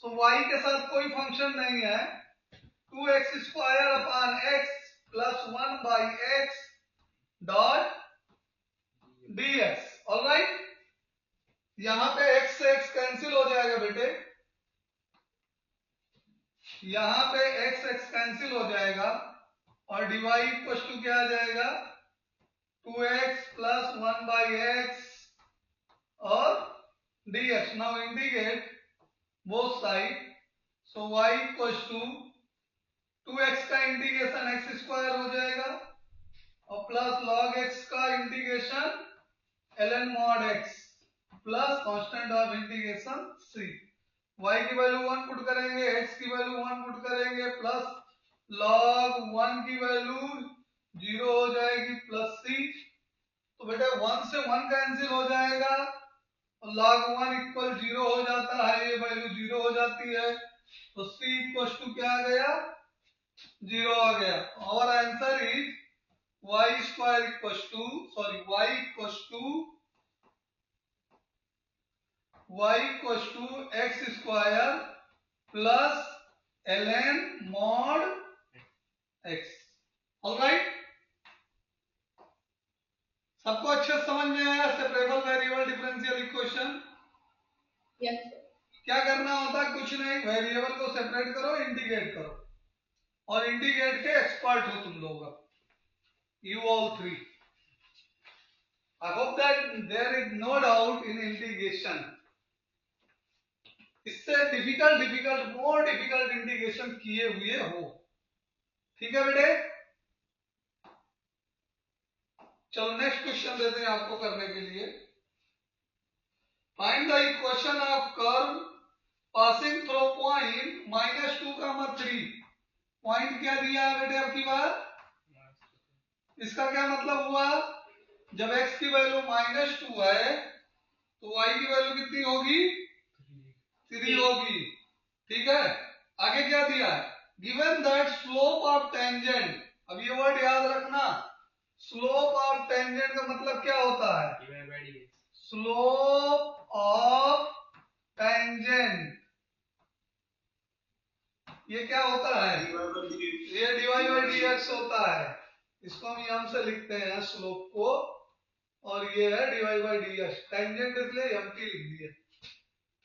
So y के साथ कोई फंक्शन नहीं है, 2x square upon x plus 1 by x dot dx। Alright, यहां पे x से x cancel हो जाएगा बेटे, यहां पे x कैंसिल हो जाएगा और dy इक्वल टू क्या आ जाएगा? 2x प्लस 1 बाई x और dx। Now integrate both side. So y equal to 2x का इंटीग्रेशन x स्क्वायर हो जाएगा और प्लस log x का integration ln mod x plus constant of integration c। y की वैल्यू 1 पुट करेंगे, x की वैल्यू 1 पुट करेंगे, प्लस log 1 की वैल्यू 0 हो जाएगी प्लस c। तो बेटे 1 से 1 कैंसिल हो जाएगा और log 1 इक्वल 0 हो जाता है, ये वैल्यू 0 हो जाती है, तो c इक्वल टू क्या आ गया? 0 आ गया। और answer is y square equal to y equal to x square plus ln mod x। Alright, सबको अच्छे से समझ में आया? Separable variable differential equation.
Yes sir.
क्या करना होता है? कुछ नहीं, वेरिएबल को सेपरेट करो, इंटीग्रेट करो, और इंटीग्रेट के एक्सपर्ट हो तुम लोग, you all three. I hope that there is no doubt in integration. इससे मोर डिफिकल्ट इंटीग्रेशन किए हुए हो। ठीक है बेटे, चलो नेक्स्ट क्वेश्चन देते हैं आपको करने के लिए। Find the equation of curve passing through point -2, 3। Point क्या दिया है बेटे आपकी बात? इसका क्या मतलब हुआ? जब x की वैल्यू -2 है तो y की वैल्यू कितनी होगी? 3 होगी। ठीक है, आगे क्या दिया है? Given that slope of tangent, अब ये वर्ड याद रखना, स्लोप ऑफ टेंजेंट का मतलब क्या होता है? स्लोप ऑफ टेंजेंट ये क्या होता है? ये dy बाई dx होता है। इसको हम यम से लिखते हैं स्लोप को, और ये है dy बाई dx। टेंजेंट इसलिए यम की लिख दिए।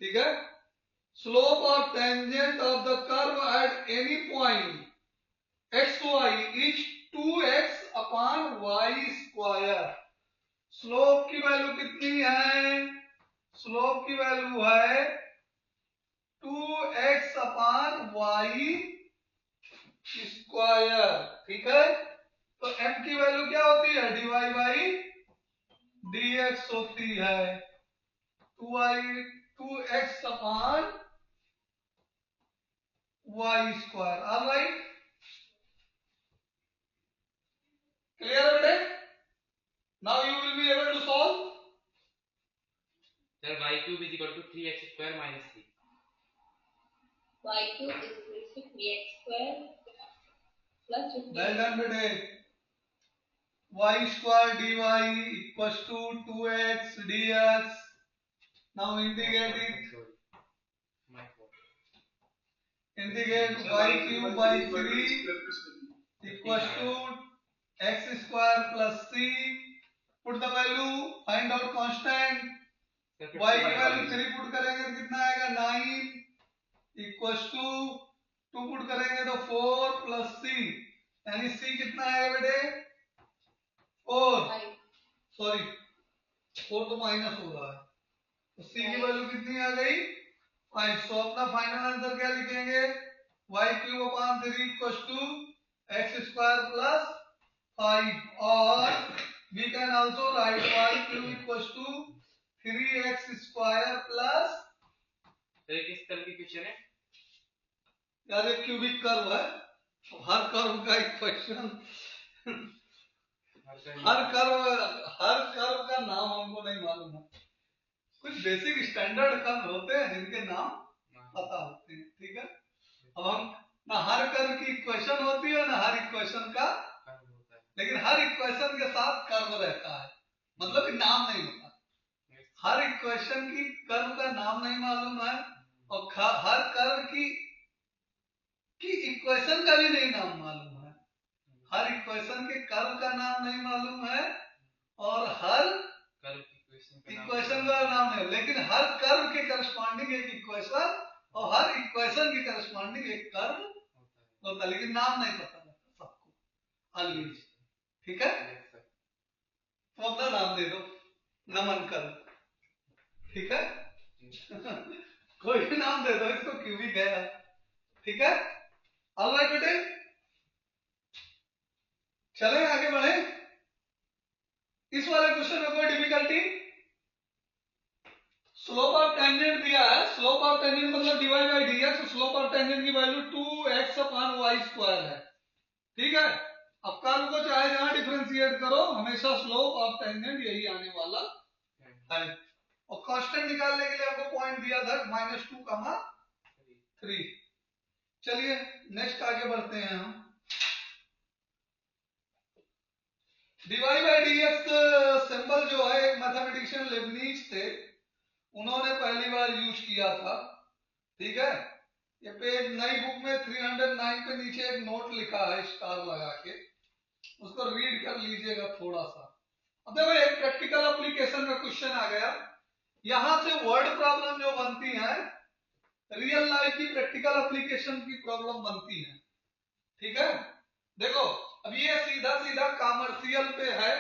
ठीक है, slope of tangent of the curve at any point xy is 2x upon y square. Slope की वैल्यू कितनी है? स्लोप की वैल्यू है 2x अपॉन y स्क्वायर। ठीक है, तो तो m की वैल्यू क्या होती है, dy बाई dx होती है 2x upon y square. Alright, clear है बेटे? Now you will be able to solve.
Sir, y cube is equal to 3x square minus 3.
Y cube is equal to 3x square plus 15.
Well done बेटे। y square dy equals to 2x dx। Now integrate it,
My fault.
Integrate
Sir,
y
y
cube
cube
by
is equal to
3
square plus 15.
Equals to x square plus c। Put the value, find out constant.
Sir,
y की
50
value 3 put करेंगे तो कितना आएगा 9 equals to 2 put करेंगे तो 4 plus c, यानी c कितना आएगा बेटे 4,
5.
सॉरी 4 तो माइनस हो रहा है, तो c की वैल्यू कितनी आ गई 5। सो अपना फाइनल आंसर क्या लिखेंगे, y cube upon 3 equals to x square plus 5, और we can also write y cube equals to 3x square plus,
sir ये किस तरह की क्वेश्चन है?
यार एक क्यूबिक कर्व है, हर कर्व का इक्वेशन, हर कर्व का नाम हमको नहीं मालूम है। कुछ बेसिक स्टैंडर्ड कर्व होते हैं जिनके नाम पता होते हैं, ठीक है। अब हम ना हर कर्व की इक्वेशन होती है ना हर इक्वेशन का, लेकिन हर इक्वेशन के साथ कर्व रहता है, मतलब कि नाम नहीं होता। हर इक्वेशन की कर्व का नाम नहीं मालूम है, और हर कर्व की इक्वेशन का भी नहीं नाम मालूम है। हर इक्वेशन के कर्व का नाम नहीं मालूम है, और हर इक्वेशन का नाम नहीं, लेकिन हर कर्व के करस्पॉन्डिंग एक इक्वेशन और हर इक्वेशन की करस्पॉन्डिंग एक कर्व होता है, लेकिन नाम नहीं पता रहता सबको। अलविज, ठीक है, तो अपना नाम दे दो, नमन कर्व, ठीक है। कोई भी नाम दे दो इसको, क्यूबिक है, ठीक है। ऑलराइट बेटे, चलें आगे बढ़े। इस वाले क्वेश्चन में कोई डिफिकल्टी? स्लोप ऑफ टेंजेंट दिया है, स्लोप ऑफ टेंजेंट मतलब dy by dx, slope of tangent की value 2x upon y square है, ठीक है। अब कर्व को चाहे जहां डिफरेंशिएट करो, हमेशा स्लोप ऑफ टेंजेंट यही आने वाला है। और कांस्टेंट निकालने के लिए हमको पॉइंट दिया था -2, 3। चलिए नेक्स्ट आगे बढ़ते हैं हम। dy बाई dx सिंबल जो है, एक मैथमेटिशियन लेबनीज थे, उन्होंने पहली बार यूज किया था, ठीक है। ये पेज नई बुक में 309 पे नीचे एक नोट लिखा है स्टार लगा के, उसको रीड कर लीजिएगा थोड़ा सा। अब देखो एक प्रैक्टिकल एप्लीकेशन का क्वेश्चन आ गया, यहां से वर्ड प्रॉब्लम जो बनती है, रियल लाइफ की प्रैक्टिकल एप्लीकेशन की प्रॉब्लम बनती है, ठीक है। देखो अब ये सीधा सीधा कॉमर्शियल पे है।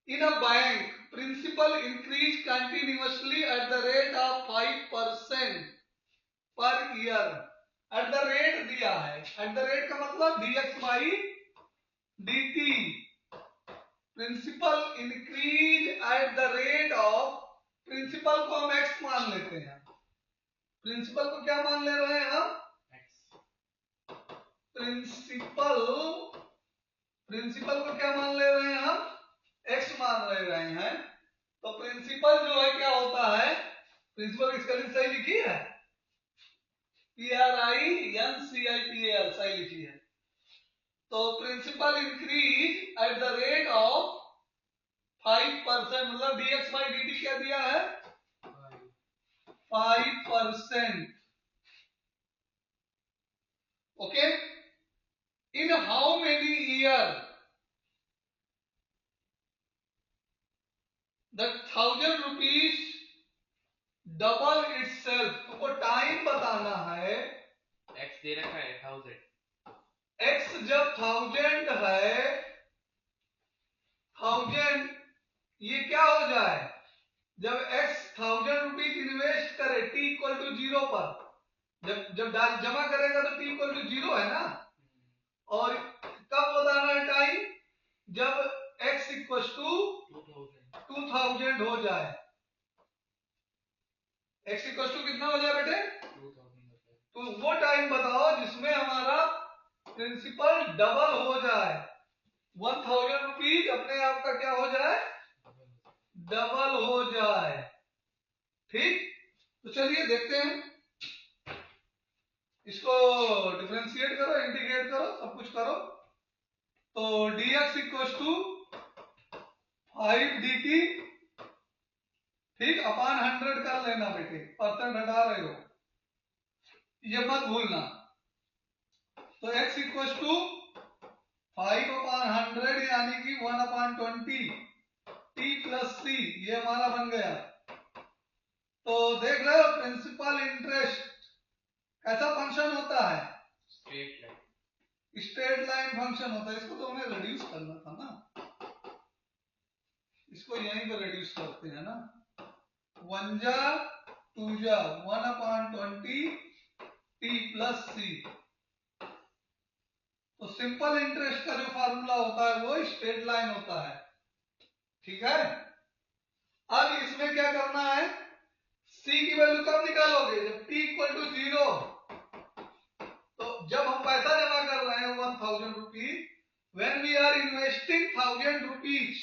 In a bank principal increase continuously at the rate of 5% per year. Eight the rate दिया है, एट द रेट का मतलब dx by dt। Principal increase at the rate of, principal को हम x मान लेते हैं, प्रिंसिपल को क्या मान ले रहे हैं हम, प्रिंसिपल को क्या मान ले रहे हैं हम, x मान ले रहे हैं। तो प्रिंसिपल जो है क्या होता है, प्रिंसिपल की स्पेलिंग सही लिखी है, PRINCIPAL सही लिखी है। तो principal increase at the rate of 5%, मतलब dx बाई dt क्या दिया है 5%, okay. In how many year the 1000 rupees double itself. तुमको टाइम बताना है,
x दे रखा है 1000,
x जब 1000 है, 1000 ये क्या हो जाए, जब x 1000 रुपीज इन्वेस्ट करे t इक्वल टू 0 पर, जब जमा करेगा तो t इक्वल टू 0 है ना, और कब बताना है टाइम? जब x इक्वल टू 2000 हो जाए। x इक्वल टू कितना हो जाए बेटे?
2000।
तो वो टाइम बताओ जिसमें हमारा प्रिंसिपल डबल हो जाए। 1000 रुपीज अपने आप का क्या हो जाए? डबल हो जाए। ठीक, तो चलिए देखते हैं। इसको डिफरेंशिएट करो, इंटीग्रेट करो, सब कुछ करो। तो dx इक्वल टू 5 dt, ठीक, अपान 100 कर लेना बेटे, परसेंट हटा रहे हो, ये मत भूलना। तो x इक्वल टू 5 अपान 100 यानी कि 1 अपान 20 t प्लस c, ये हमारा बन गया। तो देख रहे हो प्रिंसिपल इंटरेस्ट कैसा फंक्शन होता है?
Straight line.
Straight line function होता है। इसको तो हमें रिड्यूस करना था ना, इसको यहीं पे रिड्यूस करते हैं ना। 1 जा 2 जा 1 अपान 20 t प्लस c। तो सिंपल इंटरेस्ट का जो फार्मूला होता है वो स्ट्रेट लाइन होता है। ठीक है, अब इसमें क्या करना है? c की वैल्यू कब निकालोगे? जब t इक्वल टू 0। तो जब हम पैसा जमा कर रहे हैं 1000 rupees, when we are investing 1000 rupees,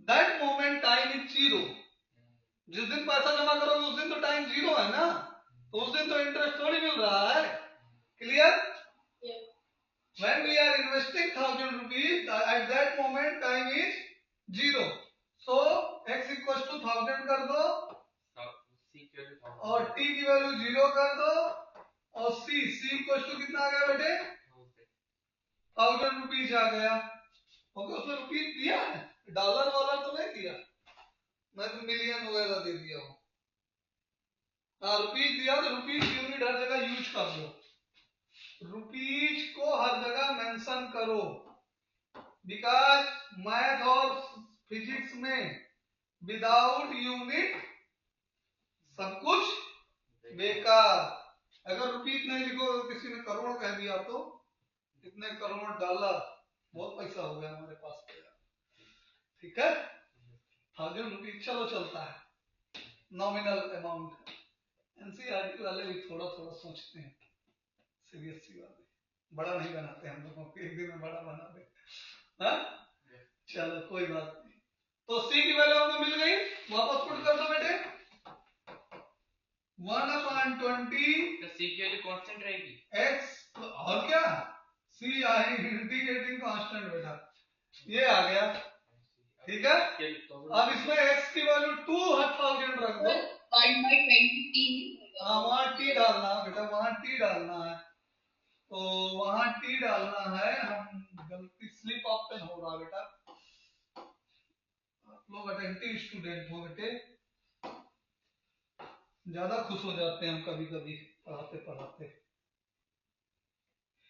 that moment time is 0। जिस दिन पैसा जमा करोगे उस दिन तो टाइम 0 है ना, तो उस दिन तो इंटरेस्ट थोड़ी मिल रहा है। Clear? When we are investing 1000 rupees, at that moment time is 0। So x equals to 1000 कर दो और t की वैल्यू 0 कर दो और c इक्वल टू कितना आ गया बेटे? 1000 रुपीज आ गया। ओके, उसमें रुपीज दिया है, डॉलर वाला तो नहीं दिया, मैं तो मिलियन वगैरह दे दिया हूँ। हाँ, रुपीज दिया तो रुपीज यूनिट हर जगह यूज कर लो, रुपीज को हर जगह मेंशन करो, बिकॉज मैथ और फिजिक्स में विदाउट यूनिट सब कुछ बेकार। अगर रुपीज नहीं लिखो, किसी ने करोड़ कह दिया तो इतने करोड़ डॉलर, बहुत पैसा हो गया हमारे पास। ठीक है, 1000 रुपीज चलो चलता है, नॉमिनल अमाउंट। एनसीईआरटी वाले भी थोड़ा थोड़ा सोचते हैं, सीबीएसई वाले बड़ा नहीं बनाते हम लोगों को, एक दिन में बड़ा बना दे। हाँ, चलो कोई बात नहीं। तो सी की वैल्यू आपको मिल गई, वापस पुट कर दो बेटे। 1 अपान 20
तो सी की वैल्यू कांस्टेंट रहेगी
x, और क्या, सी आई इंटीग्रेटिंग कांस्टेंट बेटा, ये आ गया। ठीक है, अब इसमें x की वैल्यू 2000 रख दो।
1/20
हाँ, वहां t डालना बेटा, वहां t डालना है, तो वहां t डालना है। हम गलती स्लिप ऑफ पेन हो रहा बेटा, आप लोग अटेंटिव स्टूडेंट हो बेटे, ज्यादा खुश हो जाते हैं हम कभी कभी पढ़ाते पढ़ाते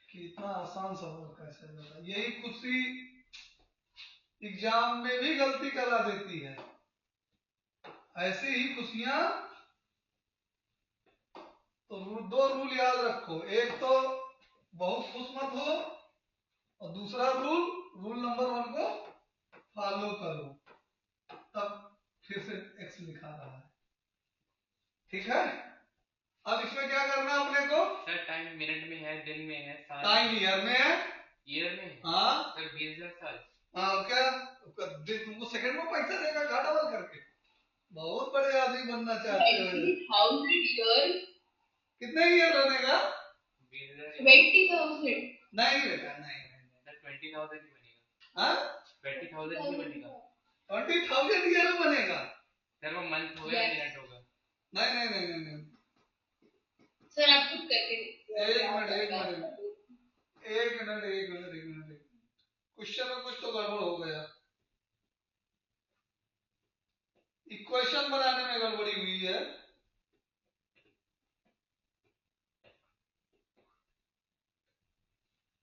कि इतना आसान सवाल कैसे लगा। यही खुशी एग्जाम में भी गलती करा देती है। ऐसी ही खुशियां, तो दो रूल याद रखो, एक तो बहुत खुश मत हो और दूसरा रूल नंबर 1 को फॉलो करो, तब फिर से एक्स लिखा रहा है। ठीक है, अब इसमें क्या करना अपने को?
सर टाइम मिनट में है, दिन में है, साल
टाइम ईयर में है।
ईयर में?
हाँ
सर 20,000 साल।
हाँ, क्या तुमको सेकंड में पैसा देगा का डबल करके? बहुत बड़े आदमी बनना चाहते हो।
20,000 years,
कितने ईयर बनेगा?
20,000
20,000।
नहीं बेटा, नहीं
सर 20,000 ही बनेगा।
हाँ,
20,000 ही बनेगा
20,000 ईयर बनेगा।
सर, वो मंथ होगा या मिनट होगा?
नहीं नहीं नहीं नहीं नहीं,
सर आप खुद करके
एक मिनट क्वेश्चन में कुछ तो गड़बड़ हो गया, इक्वेशन बनाने में गड़बड़ी हुई है।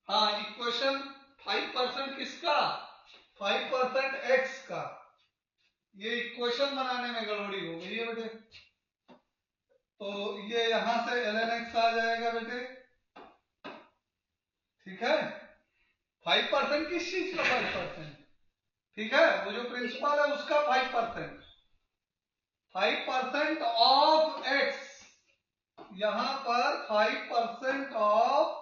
हाँ, इक्वेशन 5% किसका? 5% x का, ये इक्वेशन बनाने में गड़बड़ी हो गई है बेटे। तो ये यहां से ln x आ जाएगा बेटे। ठीक है, 5% किस चीज का 5%? ठीक है, वो जो प्रिंसिपल है उसका 5%। 5% ऑफ x, यहां पर 5% ऑफ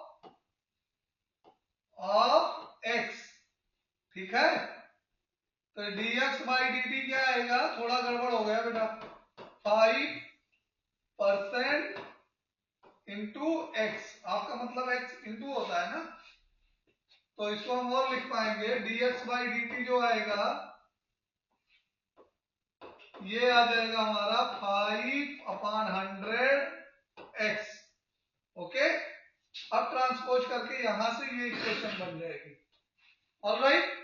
x, ठीक है। तो dx बाई dt क्या आएगा? थोड़ा गड़बड़ हो गया बेटा। 5% इंटू x, आपका मतलब x इंटू होता है ना, तो इसको हम और लिख पाएंगे dx बाई dt जो आएगा ये आ जाएगा हमारा 5/100x। ओके, अब ट्रांसपोज करके यहां से ये इक्वेशन बन जाएगी। ऑलराइट,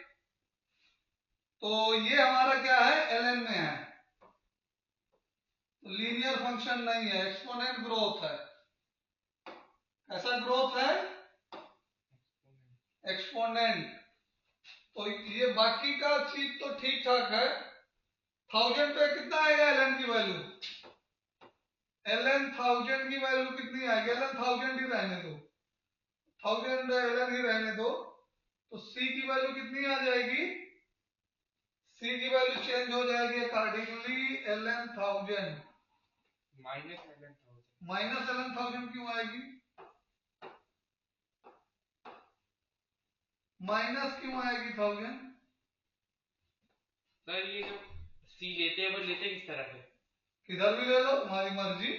तो ये हमारा क्या है? ln में है, लीनियर फंक्शन नहीं है, एक्सपोनेंट ग्रोथ है। ऐसा ग्रोथ है एक्सपोनेंट। तो ये बाकी का चीज तो ठीक ठाक है। 1000 पे कितना आएगा ln की वैल्यू? ln 1000 की वैल्यू कितनी आएगी? ln 1000 ही रहने दो, 1000 ln ही रहने दो। तो c की वैल्यू कितनी आ जाएगी? c की वैल्यू चेंज हो जाएगी अकॉर्डिंगली ln 1000। माइनस ln 1000 क्यों आएगी? माइनस क्यों आएगी 1000?
सर ये जो सी लेते हैं वो लेते किस तरफ है?
किधर भी ले लो, तुम्हारी मर्जी।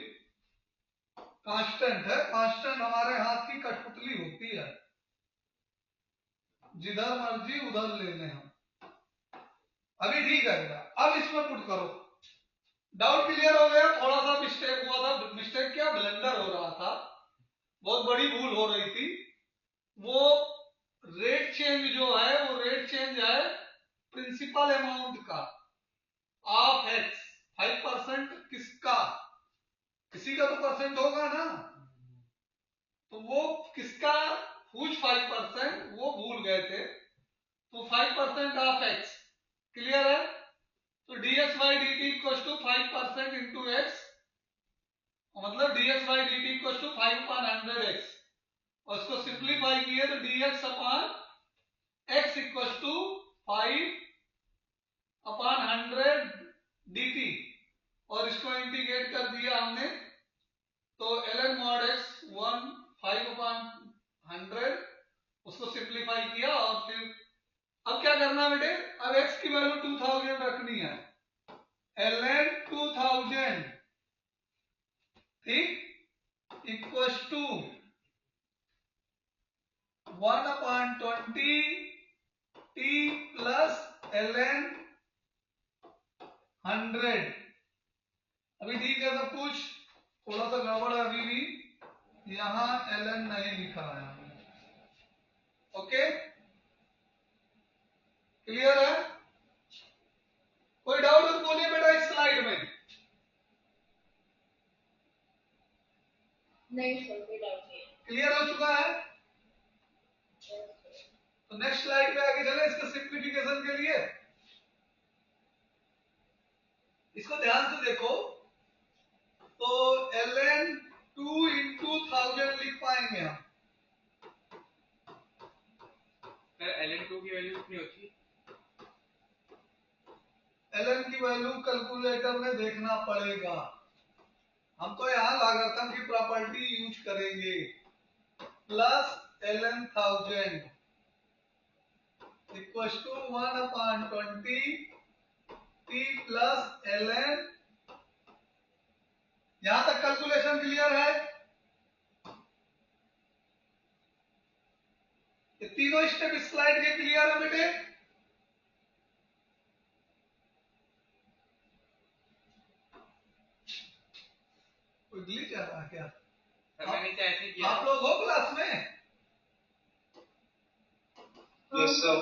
कांस्टेंट है, कांस्टेंट हमारे हाथ की कठपुतली होती है, जिधर मर्जी उधर ले लें हम। अभी ठीक है बेटा, अब इसमें पुट करो। डाउट क्लियर हो गया? थोड़ा सा मिस्टेक हुआ था, मिस्टेक क्या, ब्लंडर हो रहा था, बहुत बड़ी भूल हो रही थी। वो रेट चेंज जो है वो रेट चेंज है प्रिंसिपल अमाउंट का ऑफ x। 5% किसका? किसी का तो परसेंट होगा ना, तो वो किसका? हुज 5%, वो भूल गए थे, तो 5% ऑफ x। क्लियर है? तो dx by dt equal to 5% into x, मतलब dx by dt equal to 5/100x, और इसको सिंप्लीफाई किए तो dx upon x equal to 5/100 dt, और इसको इंटीग्रेट कर दिया हमने, तो ln mod x 5/100, उसको सिंप्लीफाई किया। और फिर अब क्या करना बेटे? अब x की वैल्यू 2000 रखनी है, ln 2000, ठीक, equal to 1/20 t plus ln 100। अभी ठीक है सब कुछ? थोड़ा सा गड़बड़ है अभी भी, यहां ln नहीं लिखा है हमने। ओके, क्लियर है? कोई डाउट हो तो बोलिए बेटा इस स्लाइड में।
नहीं सर, कोई डाउट नहीं है।
क्लियर हो चुका है? तो नेक्स्ट स्लाइड पे आगे चले इसका सिंप्लीफिकेशन के लिए। इसको ध्यान से देखो, तो ln 2 इंटू 1000 लिख पाएंगे हम।
सर ln 2 की वैल्यू कितनी होती है?
ln की वैल्यू कैलकुलेटर में देखना पड़ेगा, हम तो यहाँ लॉगरिथम की प्रॉपर्टी यूज करेंगे। Plus ln 1000 equal to 1/20 t plus ln। यहां तक कैलकुलेशन क्लियर है? ये तीनों स्टेप इस स्लाइड के क्लियर है बेटे? कोई ग्लिच आ रहा है क्या?
मैंने तो ऐसे किया।
आप लोग हो क्लास में?
Yes sir.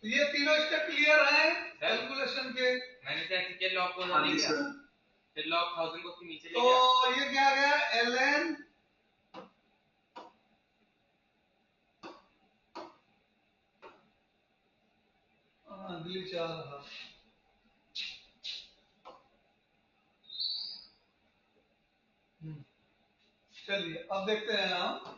तो ये तीनों स्टेप क्लियर है कैलकुलेशन के?
मैंने तो ऐसे किया, लॉग को
हाँ
ले
जी
लिया,
सर।
फिर लॉग 1000 को उसके नीचे ले
तो
गया।
ये क्या आ गया? ln ग्लिच आ रहा। चलिए अब देखते हैं हम।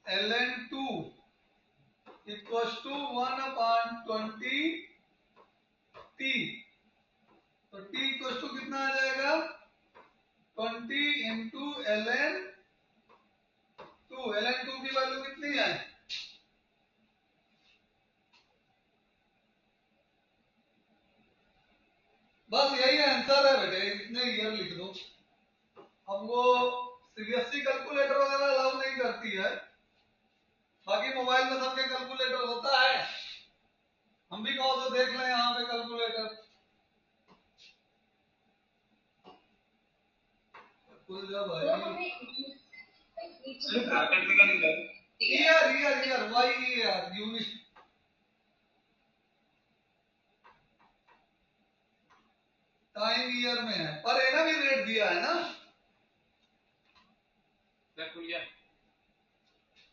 ln2 equals to 1/20 t। तो t इक्वल्स टू कितना आ जाएगा 20 इंटू ln2। ln2 की वैल्यू कितनी है बस यही आंसर है बेटे, इतने ईयर लिख दो। अब वो सीबीएसई कैलकुलेटर वगैरह अलाउ नहीं करती है, बाकी मोबाइल में सबके कैलकुलेटर होता है। हम भी कहो तो देख लें यहाँ पे कैलकुलेटर। खुल जा भाई।
सर ब्रैकेट में क्या लिखा है?
Year y year unit. Time year में है, पर एना भी रेट दिया है ना।
सर खुल गया।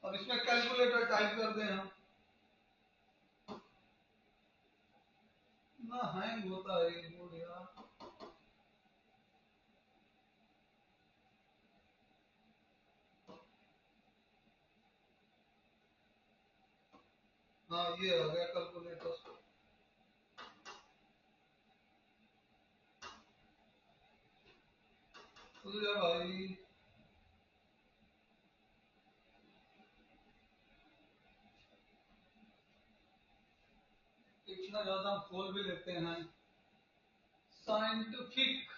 अब इसमें कैलकुलेटर टाइप कर दें हम। ना हैंग होता है ये बोर्ड यार। हाँ ये आ गया कैलकुलेटर। खुल जा भाई। इतना ज्यादा हम खोल भी लेते हैं। साइंटिफिक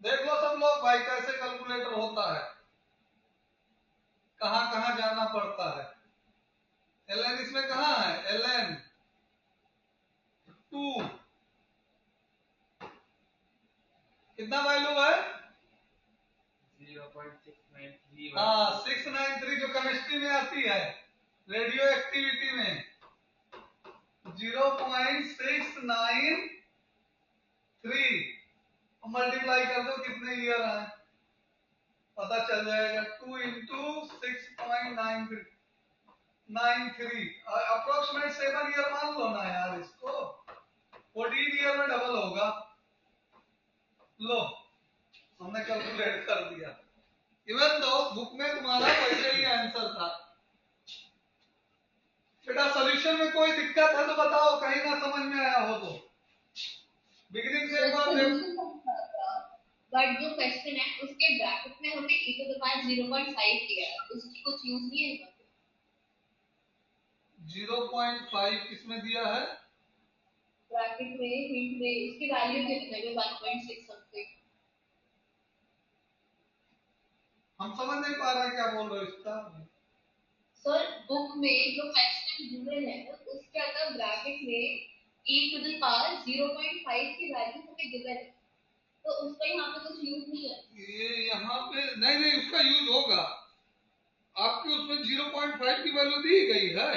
देख लो सब लोग भाई कैसे कैलकुलेटर होता है, कहां कहां जाना पड़ता है। ln इसमें कहां है ln2 कितना वैल्यू है
0.693।
हाँ 693 जो केमिस्ट्री में आती है, रेडियो एक्टिविटी में 0.693 मल्टीप्लाई कर दो कितने ईयर है पता चल जाएगा। 2 इंटू 6.93 अप्रोक्सीमेट 7 ईयर मान लो ना यार इसको, 14 ईयर में डबल होगा। लो हमने कैलकुलेट कर दिया। इवन दो बुक में तुम्हारा वैसे ही आंसर था। बेटा सॉल्यूशन में कोई दिक्कत है तो बताओ, कहीं ना समझ में आया हो तो। बिगिनिंग से एक बार देखो।
बट जो क्वेश्चन है उसके ब्रैकेट में हमने e to the power 0.5 दिया है, उसकी कुछ यूज नहीं है।
0.5 किसमें दिया है
ब्रैकेट में हिंट में इसकी वैल्यू कितने में 1.6 समथिंग।
हम समझ नहीं पा रहे क्या बोल रहे हो इसका।
सर बुक में जो क्वेश्चन गिवन है उसके अंदर ब्रैकेट में e to the power 0.5 की वैल्यू हमें गिवन है, तो उसका यहाँ पे कुछ यूज नहीं है।
ये यहाँ पे नहीं उसका यूज होगा। आपके उसमें 0.5 की वैल्यू दी गई है,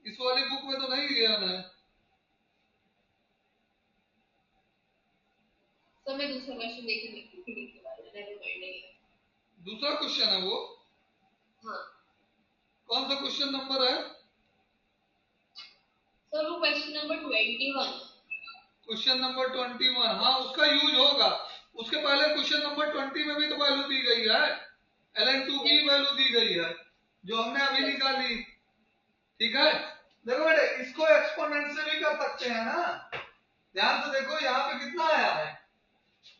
इस वाली बुक में तो नहीं दिया ना।
सर मैं दूसरा क्वेश्चन देख रही थी के बारे में, नेवर माइंड नहीं है।
दूसरा क्वेश्चन है वो।
हाँ
कौन सा क्वेश्चन नंबर है
सर वो क्वेश्चन नंबर 21।
Question number 21। हाँ उसका यूज होगा। उसके पहले क्वेश्चन नंबर 20 में भी तो वैल्यू दी गई है, ln2 की वैल्यू दी गई है जो हमने अभी निकाली। ठीक है देखो बेटे, इसको एक्सपोनेंट से भी कर सकते हैं ना। ध्यान से देखो यहाँ पे कितना आया है,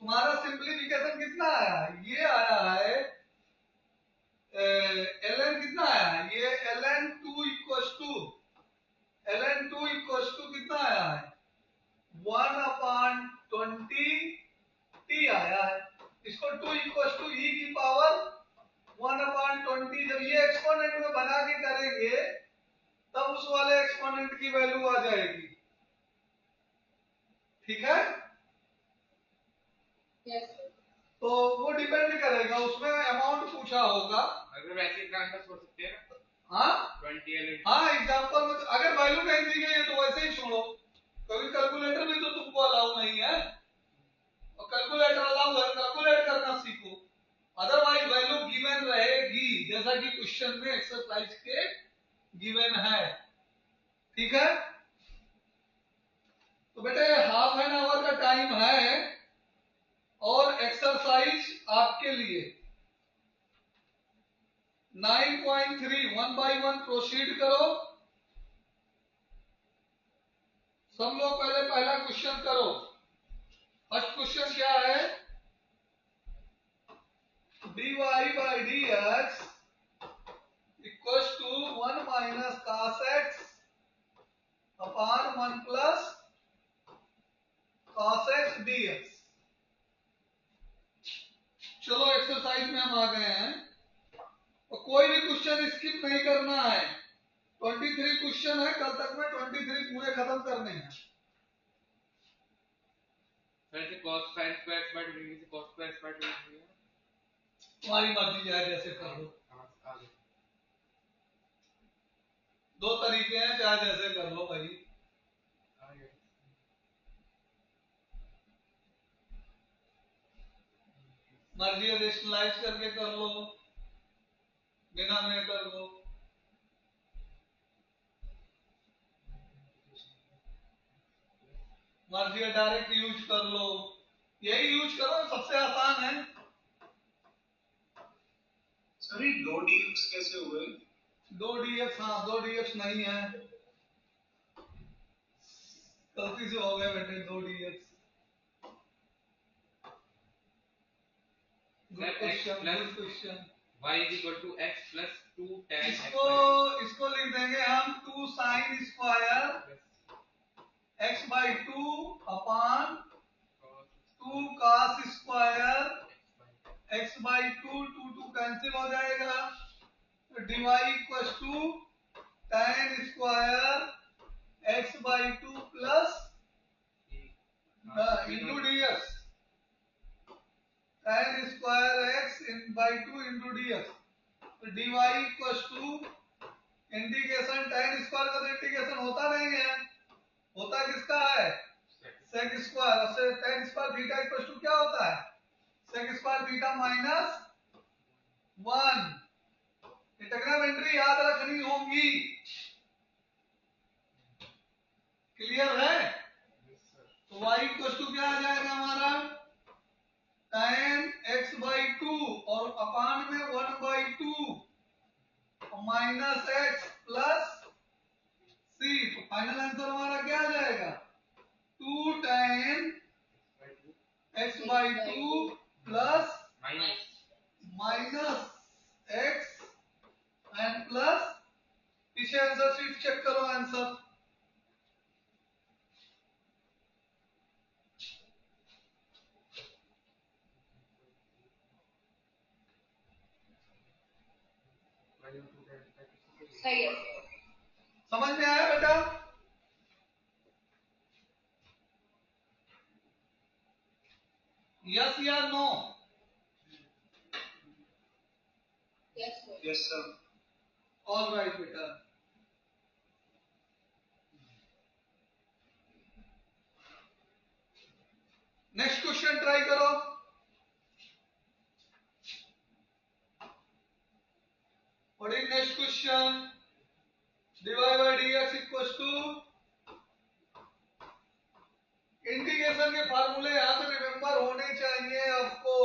तुम्हारा सिंप्लीफिकेशन कितना आया है, ये आया है ln कितना आया है, ये ln2 इक्वल्स टू कितना आया है 1/20 t आया है। इसको 2 इक्वल्स टू e की पावर 1/20, जब ये एक्सपोनेंट में बना के करेंगे तब उस वाले एक्सपोनेंट की वैल्यू आ जाएगी। ठीक है
यस
तो वो डिपेंड करेगा, उसमें अमाउंट पूछा होगा।
अगर वैसे ट्रांसफर हो सकते हैं
हाँ
20 ln।
हाँ एग्जांपल में अगर वैल्यू नहीं दी गई है तो वैसे ही छोड़ो, क्योंकि कैलकुलेटर भी तो तुमको अलाउ नहीं है। और कैलकुलेटर अलाउ है, कैलकुलेट करना सीखो। अदरवाइज वैल्यू गिवन रहेगी जैसा कि क्वेश्चन में एक्सरसाइज के गिवन है। ठीक है तो बेटे हाफ एन आवर का टाइम है और एक्सरसाइज आपके लिए। प्रोसीड करो। सब लोग पहले पहला क्वेश्चन करो। फर्स्ट क्वेश्चन क्या है? dy by dx equals to 1 minus cos x upon 1 plus cos x dx। चलो एक्सरसाइज में हम आ गए हैं, तो कोई भी क्वेश्चन स्किप नहीं करना है। 23 क्वेश्चन है, कल तक में 23 पूरे खत्म करने हैं।
सर से cos sin square x by 2 से cos square x by 2 है।
तुम्हारी मर्जी चाहे जैसे कर लो,
आगे
दो तरीके हैं, चाहे जैसे कर लो भाई।
आगे
मर्जी रेशनलाइज करके कर लो, बिना में कर लो। मर्जी डायरेक्ट यूज कर लो, यही यूज करो, सबसे आसान है।
सर ये 2 dx कैसे हुए?
2 dx, हाँ 2 dx नहीं है, गलती से हो गए बेटे 2 dx। Good question, good question.
y is equal to x plus 2 tan x
इसको
by
इसको लिख देंगे हम 2 sin square
2
x by 2 upon
cos
2 cos square
x by
x by 2, 2 2 cancel हो जाएगा, तो dy equal to tan square x by 2 plus into dx, tan square x by 2 into dx, तो dy equal to integration tan square का तो integration होता नहीं है, होता किसका है? sec square. अब से tan square theta equal to क्या होता है? sec square theta minus 1। Trigonometry याद रखनी होगी, क्लियर है? तो y इक्वल टू क्या आ जाएगा हमारा? tan x by 2 और अपान में 1 by 2 minus x plus c, तो फाइनल आंसर हमारा क्या आ जाएगा? 2 tan x by 2 प्लस माइनस x एंड प्लस, पीछे आंसर शीट चेक करो आंसर।
सही है।
समझ में आया बेटा? यस या no?
Yes sir.
Yes sir.
All right बेटा। नेक्स्ट क्वेश्चन ट्राई करो। What is next question? dy by dx equal to, integration के फार्मूले यहां से रिमेंबर होने चाहिए आपको।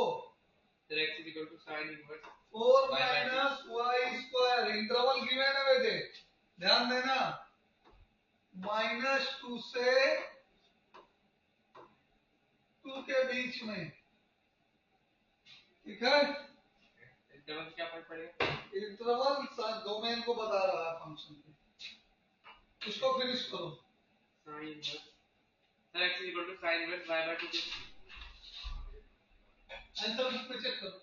Sir x is equal to sin inverse
4 minus y square, interval given है बेटे, ध्यान देना, -2 से 2 के बीच में, ठीक है?
इंटरवल क्या फर्क पड़ेगा?
इंटरवल डोमेन को बता रहा है फंक्शन के, इसको फिनिश करो।
sin inverse sir x is equal to sin inverse y by 2
answer book में चेक करो।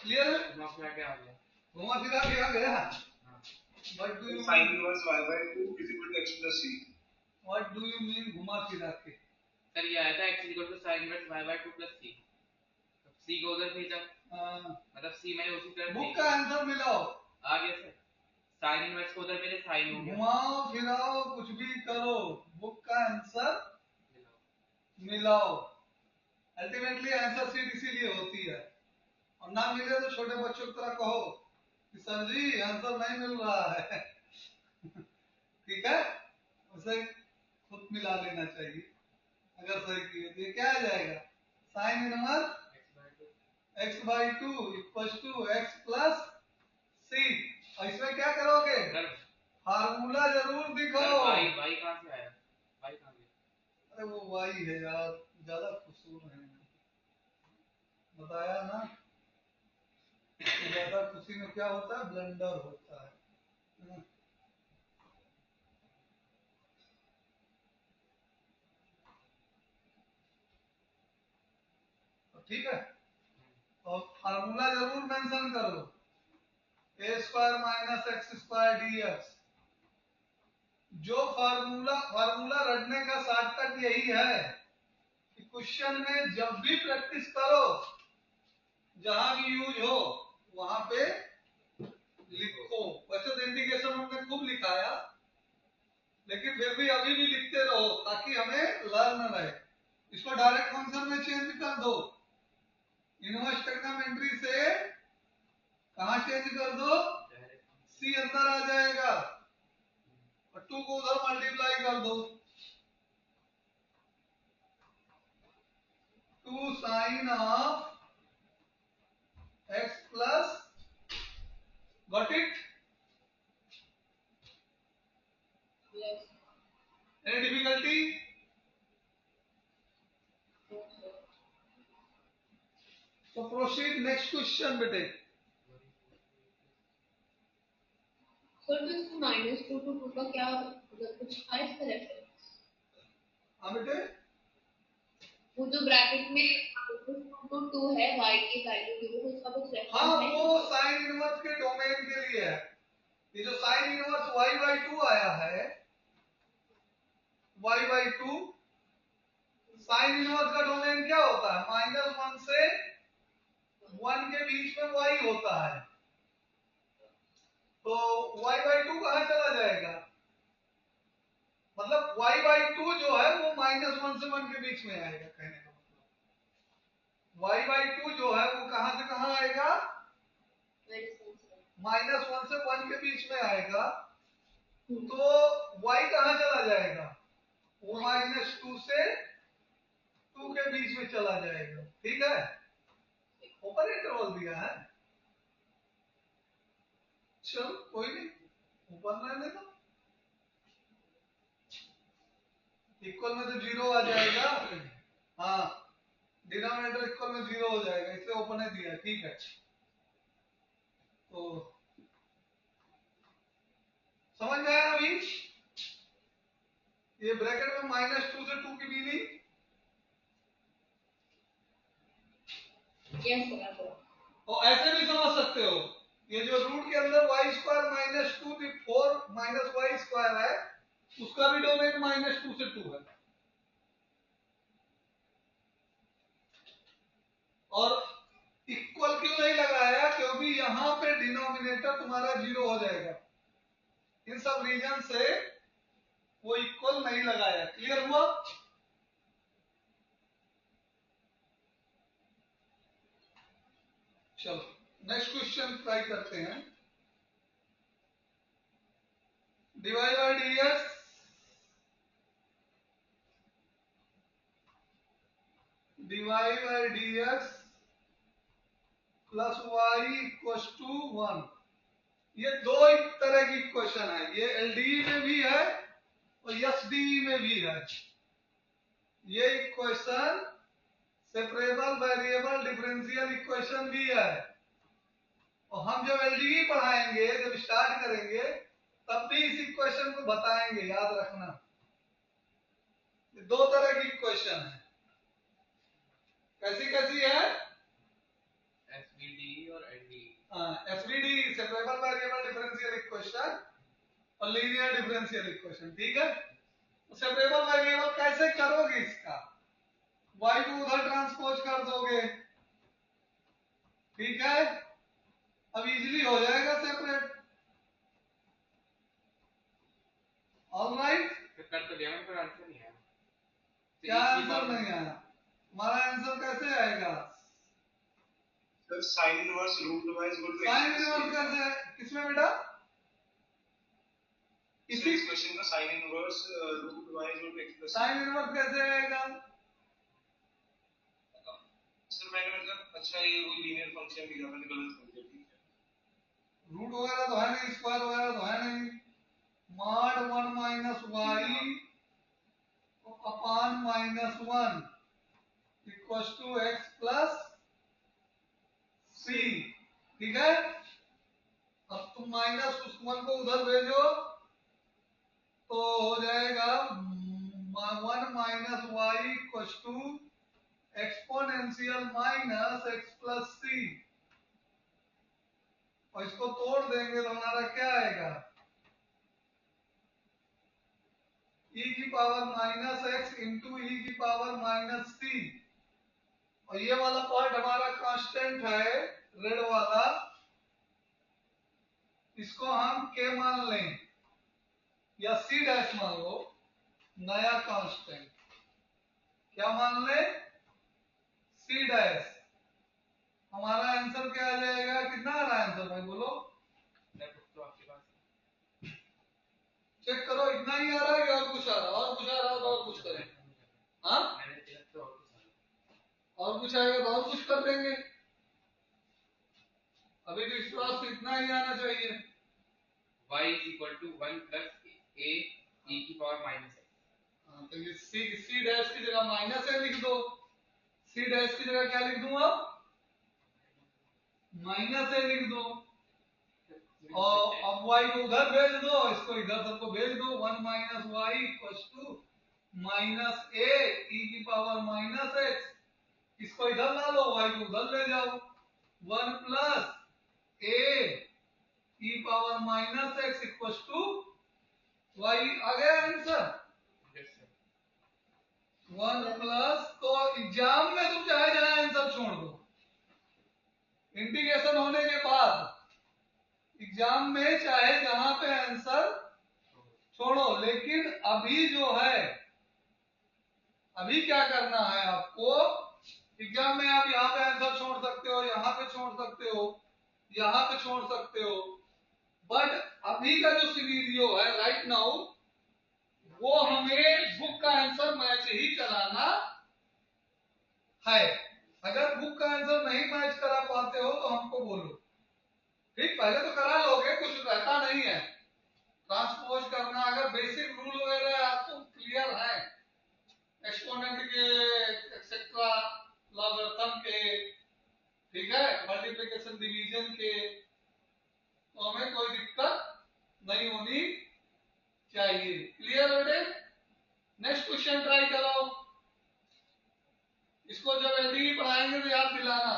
क्लियर है?
घुमा फिरा के आ गया।
घुमा फिरा के आ गया।
हाँ।
What do you
sin inverse y by 2 is equal to x plus c.
What do you mean घुमा फिरा के?
सर ये आया था x equal to sin inverse y by 2 plus c। c को उधर भेजा, मतलब c मैंने उसी तरफ
बुक का आंसर मिलाओ।
आ गया सर। sin इनवर्स को उधर भेजे, sin हो गया।
घुमाओ फिराओ कुछ भी करो, बुक का आंसर मिलाओ। अल्टीमेटली आंसर सीट इसीलिए होती है। और ना मिले तो छोटे बच्चों की तरह कहो कि सर जी आंसर नहीं मिल रहा है। ठीक है, उसे खुद मिला लेना चाहिए। अगर सही किए तो ये क्या आ जाएगा? Sine inverse x by 2 equal to x plus c। और इसमें क्या करोगे? फार्मूला जरूर दिखाओ।
y कहाँ से आया? y कहाँ गया?
अरे वो y है यार, ज्यादा खुशूर है, बताया ना। ज्यादा खुशी में क्या होता है? ब्लंडर होता है। ठीक है, और फार्मूला जरूर मेंशन करो। A square minus X square dx. जो फार्मूला रटने का शॉर्टकट यही है कि क्वेश्चन में जब भी प्रैक्टिस करो, जहां भी यूज हो वहां पे लिखो। वैसे तो इंडिकेशन हमने खूब लिखाया, लेकिन फिर भी अभी भी लिखते रहो ताकि हमें लर्न रहे। इसको डायरेक्ट फंक्शन में चेंज कर दो। इनवर्स ट्रिग्नोमेट्री से कहां चेंज कर दो? सी अंदर आ जाएगा और 2 को उधर मल्टीप्लाई कर दो। 2 sine of x plus, got it?
Yes.
Any difficulty? तो प्रोसीड नेक्स्ट क्वेश्चन बेटे।
सर तो इसमें -2 to 2 का क्या मतलब कुछ है इसका रेफरेंस?
हाँ बेटे,
वो जो ब्रैकेट में 2 to 2 है y की वैल्यू की, वो उसका कुछ रेफरेंस
हाँ
है?
वो साइन इनवर्स के डोमेन के लिए है। ये जो साइन इनवर्स y by 2 आया है, y by 2, साइन इनवर्स का डोमेन क्या होता है? -1 से 1 के बीच में y होता है। तो y by 2 कहां चला जाएगा? मतलब y by 2 जो है वो -1 से 1 के बीच में आएगा। कहने का मतलब y by 2 जो है वो कहां से कहां आएगा? -1 से 1 के बीच में आएगा। तो y कहां चला जाएगा? वो -2 से 2 के बीच में चला जाएगा। ठीक है, ओपन इंटरवल दिया है। चलो कोई नहीं, ओपन रहने दो। इक्वल में तो 0 आ जाएगा। हाँ, डिनोमिनेटर इक्वल में 0 हो जाएगा, इसलिए ओपन है दिया। ठीक है, तो समझ में आया अभी? ये ब्रैकेट में -2 से 2 की मीनिंग।
Yes sir.
और ऐसे भी समझ सकते हो, ये जो रूट के अंदर y स्क्वायर -2 की 4 माइनस वाई स्क्वायर है, उसका भी डोमेन -2 से 2 है। और इक्वल क्यों नहीं लगाया? क्योंकि यहां पे डिनोमिनेटर तुम्हारा 0 हो जाएगा। इन सब रीजन से वो इक्वल नहीं लगाया। क्लियर हुआ? चलो नेक्स्ट क्वेश्चन ट्राई करते हैं। dy by dx plus y equal to 1। ये दो तरह की इक्वेशन है, ये एलडीई में भी है और एसडीई में भी है। ये equation separable variable differential equation भी है। और हम जब एलडीई पढ़ाएंगे, जब स्टार्ट करेंगे, तब भी इस इक्वेशन को बताएंगे, याद रखना। ये दो तरह की इक्वेशन है। कैसी कैसी है?
एसवीडी और LDE.
FDD separable variable differential equation और लीनियर डिफरेंशियल इक्वेशन, ठीक है। तो सेपरेबल वेरिएबल कैसे करोगे इसका, y को उधर ट्रांसपोज कर दोगे, ठीक है। अब इजीली हो जाएगा सेपरेट, ऑलराइट।
कर तो लिया मैंने, पर आंसर नहीं आया।
क्या आंसर नहीं आया, हमारा आंसर कैसे आएगा?
Sir sine inverse root y is equal to
sine inverse कैसे, किसमें बेटा?
इसी इक्वेशन का sine inverse root y is equal to x plus
sine inverse कैसे आएगा?
सर मैंने मतलब अच्छा ये वो लीनियर फंक्शन लिखा, मैंने गलत कर दिया, ठीक है।
रूट वगैरह तो है नहीं, स्क्वायर वगैरह तो है नहीं, mod 1 minus Y upon minus 1 equals to x plus C, ठीक है। अब तुम माइनस उस 1 को उधर भेजो तो हो जाएगा 1 minus Y equals to exponential minus X plus C, और इसको तोड़ देंगे तो हमारा क्या आएगा, e की पावर माइनस एक्स इंटू ई की पावर माइनस सी, और ये वाला पार्ट हमारा कांस्टेंट है रेड वाला, इसको हम k मान लें या c डैश मान लो, नया कांस्टेंट क्या मान ले, c डैश। हमारा आंसर क्या आ जाएगा, कितना आ रहा है आंसर भाई बोलो,
तो आपके पास
चेक करो, इतना ही आ रहा है या और कुछ आ रहा है, और कुछ आ रहा है तो और कुछ करें, हाँ
मैंने देखा तो और कुछ
और कुछ आएगा तो और कुछ कर देंगे, अभी तो इस क्लास में इतना ही आना चाहिए।
y is equal to 1 plus a e की पावर माइनस है।
तो ये सी डैश की जगह माइनस है लिख दो, सी डैश की जगह क्या लिख दूं अब, माइनस है लिख दो, और अब y को उधर भेज दो, इसको इधर सबको भेज दो, 1 minus Y equals to minus A E की पावर माइनस एक्स, इसको इधर ला लो, y को उधर ले जाओ, 1 plus A E power minus X equals to Y, आ गया आंसर। 1 प्लस, तो एग्जाम में तुम चाहे जहां आंसर छोड़ दो, इंटीग्रेशन होने के बाद एग्जाम में चाहे जहां पे आंसर छोड़ो, लेकिन अभी जो है, अभी क्या करना है आपको, एग्जाम में आप यहाँ पे आंसर छोड़ सकते हो, यहाँ पे छोड़ सकते हो, यहाँ पे छोड़ सकते हो, बट अभी का जो सिनेरियो है राइट नाउ, वो हमें बुक का आंसर मैच ही कराना है। अगर बुक का आंसर नहीं मैच करा पाते हो तो हमको बोलो, ठीक, पहले तो करा लोगे, कुछ रहता नहीं है ट्रांसपोज करना, अगर बेसिक रूल वगैरह आपको क्लियर है, एक्सपोनेंट के एक्सेट्रा, लॉगरिथम के, ठीक है, मल्टीप्लिकेशन डिवीजन के, तो हमें कोई दिक्कत नहीं होनी चाहिए, क्लियर बेटे। नेक्स्ट क्वेश्चन ट्राई करो, इसको जब एलडी पढ़ाएंगे तो याद दिलाना,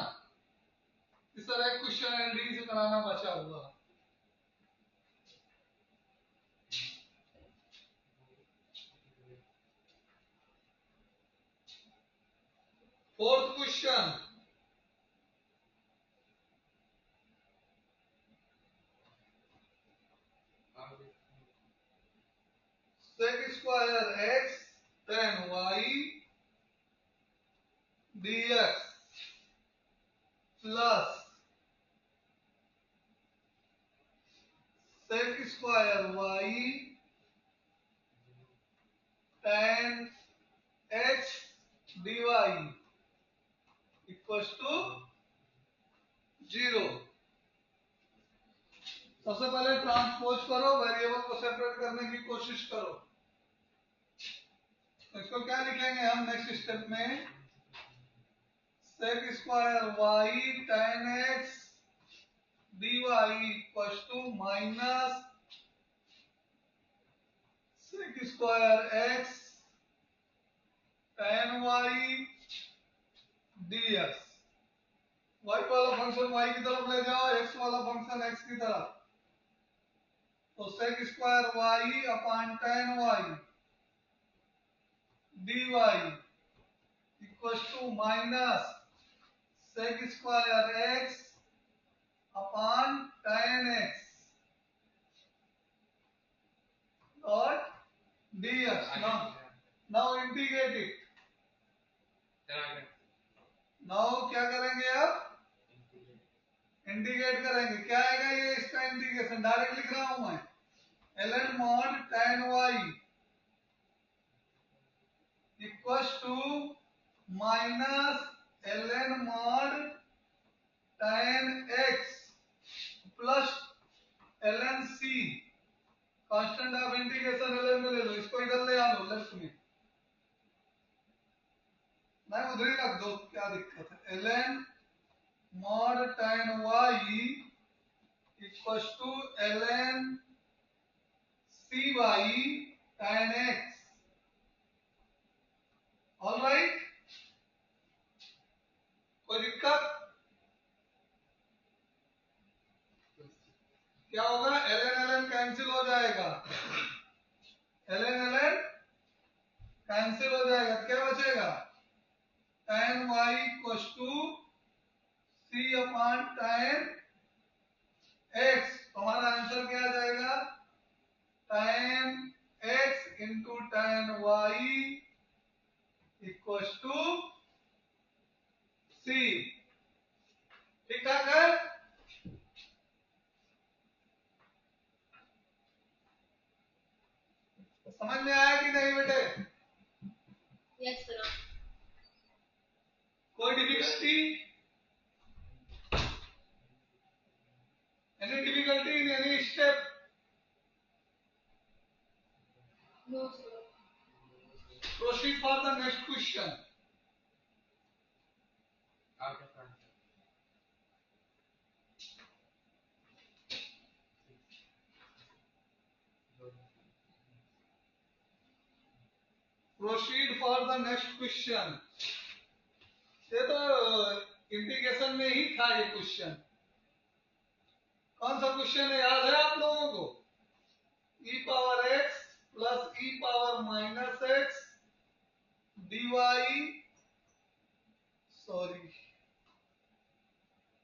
इस तरह क्वेश्चन एलडी से कराना बचा हुआ। Fourth question, sec square x tan y dx plus sec square y tan x dy equals to 0। सबसे पहले ट्रांसपोज करो, वेरिएबल को सेपरेट करने की कोशिश करो, इसको क्या लिखेंगे हम नेक्स्ट स्टेप में, sec square y tan x dy equals to minus sec square x tan y dx y वाला फंक्शन y की तरफ ले जाओ, x वाला फंक्शन x की तरफ, तो sec square y upon tan y dy equal to minus sec square x upon tan x dot dx. Now integrate it. Now क्या करेंगे अब? इंटीग्रेट करेंगे. क्या आएगा ये? इसका इंटीग्रेशन डायरेक्ट लिख रहा हूं मैं. ln mod tan y equals to minus ln mod tan x plus ln c. Constant of integration ln में ले लो, इसको इधर ले आ लो लेफ्ट में. नहीं उधर ही रख दो, क्या दिक्कत है. ln mod tan y equals to ln cy tan x. All right. कोई दिक्कत? क्या होगा? ln ln कैंसिल हो जाएगा. ln ln कैंसिल हो जाएगा. क्या बचेगा? tan y equals to c upon tan x. हमारा आंसर क्या आ जाएगा? tan x into tan y equals to c. ठीक ठाक है? समझ में आया कि नहीं बेटे?
Yes sir.
कोई difficulty? Any difficulty in any step?
No sir.
Proceed for the next question. Proceed for the next question. ये तो इंटीग्रेशन में ही था ये क्वेश्चन. कौन सा क्वेश्चन है, याद है आप लोगों को? e power x plus e power minus x dy sorry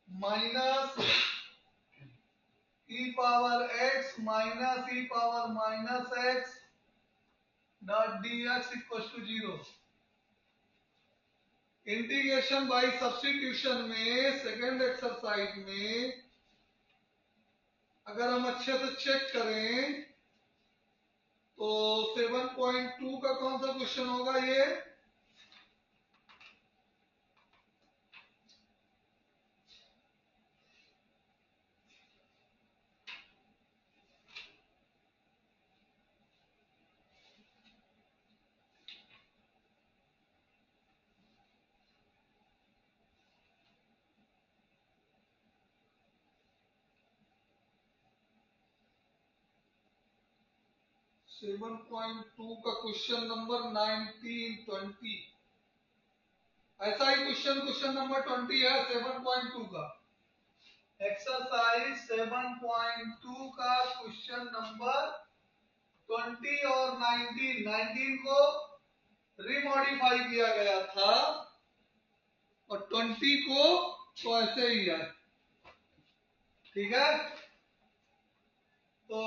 minus e power x minus e power minus x dot dx equal to 0. Integration by substitution में सेकंड एक्सरसाइज में अगर हम अच्छे से चेक करें तो 7.2 का कौन सा क्वेश्चन होगा ये? सेवन पॉइंट टू का क्वेश्चन नंबर 1920. ऐसा ही क्वेश्चन नंबर 20 है 7.2 का. एक्सरसाइज 7.2 का क्वेश्चन नंबर 20 और 19 को रिमॉडिफाई किया गया था और 20 को तो ऐसे ही है. ठीक है. तो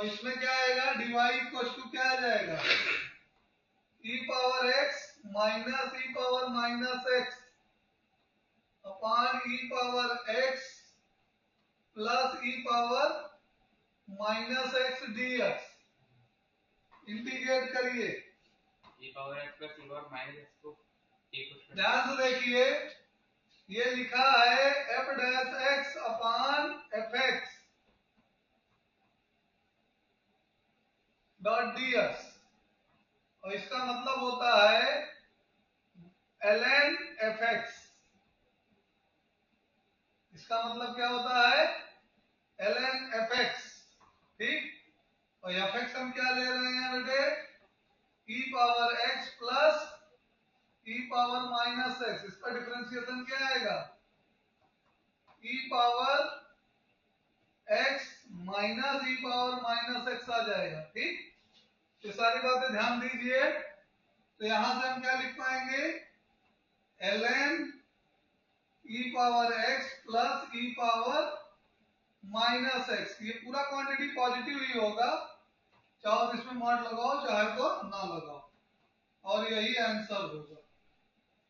इसमें क्या आएगा? dy इक्वल टू क्या आ जाएगा? e power x minus e power minus x upon e power x plus e power minus x dx. Integrate करिए.
e power x plus e power minus x को
ध्यान से देखिए. ये लिखा है f dash x upon fx dot dx और इसका मतलब होता है ln fx. इसका मतलब क्या होता है? ln fx. ठीक. और fx हम क्या ले रहे हैं बेटे? e power x plus e power minus x. इसका डिफरेंशिएशन क्या आएगा? e power x minus e power minus x आ जाएगा। ठीक, ये सारी बातें ध्यान दीजिए। तो यहां से हम क्या लिख पाएंगे, ln e power x plus e power minus x। ये पूरा क्वांटिटी पॉजिटिव ही होगा, चाहे तो इसमें मॉड लगाओ चाहे तो ना लगाओ, और यही आंसर होगा।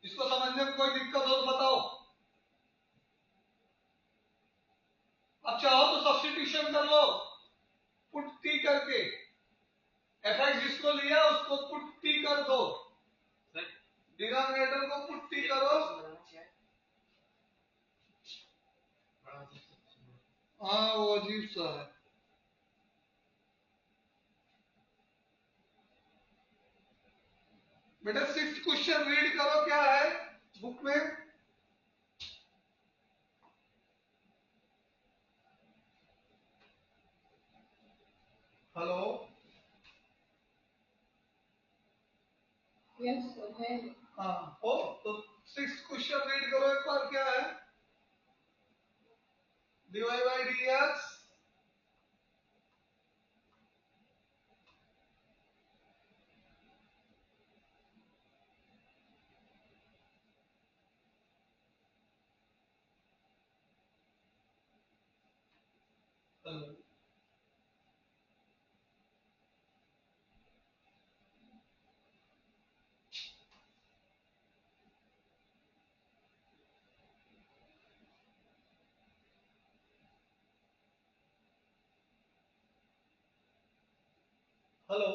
इसको समझने में कोई दिक्कत हो तो बताओ। अब चाहो तो सब्स्टिट्यूशन कर लो, पुट टी करके, fx जिसको लिया उसको पुट टी कर दो, डिनोमिनेटर को पुट टी करो। हाँ वो अजीब सा है। बेटा 6th क्वेश्चन रीड करो, क्या है बुक में। हेलो,
यस सर है।
हाँ हो तो 6th क्वेश्चन रीड करो एक बार, क्या है, dy by dx hello, hello,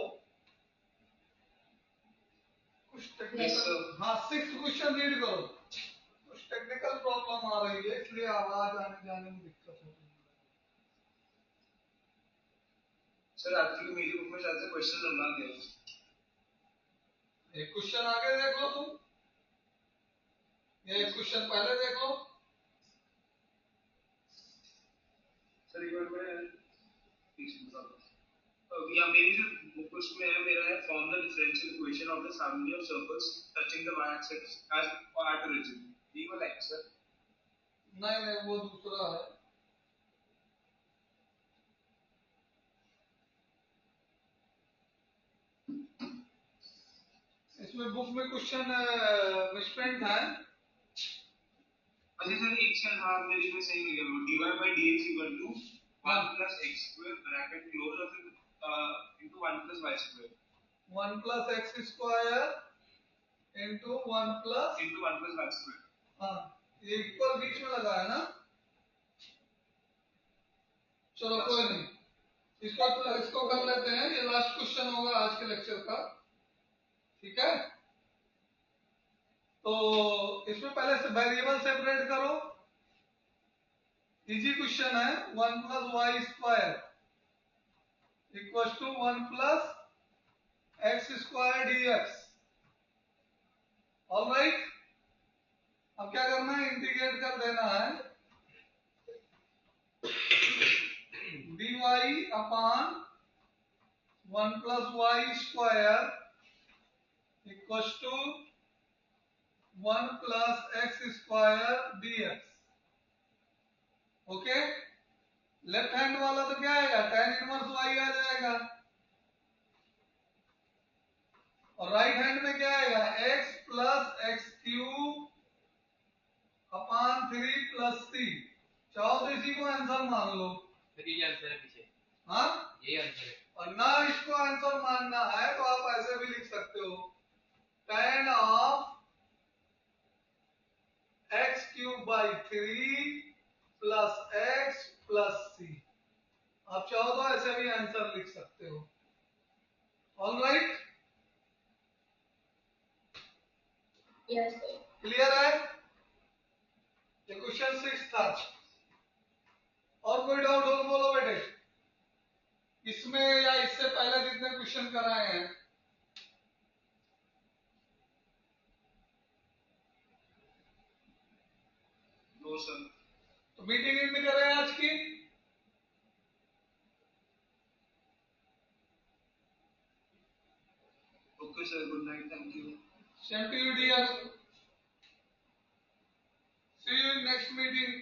कुछ
Yes,
टेक्निकल,
sir.
हाँ 6th क्वेश्चन रीड करो। कुछ टेक्निकल प्रॉब्लम आ रही है इसलिए आवाज आने जाने में दिक्कत हो रही है।
सर एक्चुअली मेरी बुक में शायद से क्वेश्चन बना दिया।
एक क्वेश्चन आगे देख लो तुम, ये एक क्वेश्चन पहले देख लो।
सर एक बार मैं प्लीज बता दो। या मेरी जो बुक उसमें है, मेरा है form the differential equation of the family of circles touching the y axis as at origin। ये वाला है सर?
नहीं नहीं वो दूसरा है। इसमें बुक में क्वेश्चन मिसप्रिंट है।
अच्छा सर एक सेकंड, हाँ मेरे में सही हो गया। वो dy by dx equal to 1 plus x square bracket close और फिर into 1 plus y square
1 plus x square into 1 plus
y square।
हाँ, ये इक्वल बीच में लगा है ना। चलो कोई नहीं, इसको कर लेते हैं, ये लास्ट क्वेश्चन होगा आज के लेक्चर का। ठीक है, तो इसमें पहले से वेरिएबल सेपरेट करो। इजी क्वेश्चन है, 1 plus y square equal to 1 plus x square dx। All right, अब क्या करना है, इंटीग्रेट कर देना है dy upon 1 plus y square equal to 1 plus x square dx। Okay, left hand वाला तो क्या आएगा, tan इनवर्स y आ जाएगा, और राइट हैंड में क्या आएगा, x plus x cube upon 3 plus c। चाहो तो इसी को आंसर मान लो।
यही आंसर है पीछे,
हाँ
यही आंसर है।
और ना इसको आंसर मानना है तो आप ऐसे भी लिख सकते हो, tan of x cube by 3 plus x plus c। आप चाहो तो ऐसे भी आंसर लिख सकते हो। Alright,
yes sir.
क्लियर है, ये क्वेश्चन 6 था। और कोई डाउट हो तो बोलो बेटे, इसमें या इससे पहले जितने क्वेश्चन कराए हैं।
No sir.
तो मीटिंग इन करें आज की।
Okay sir, good night, thank you.
Same to you dear, see you in next meeting.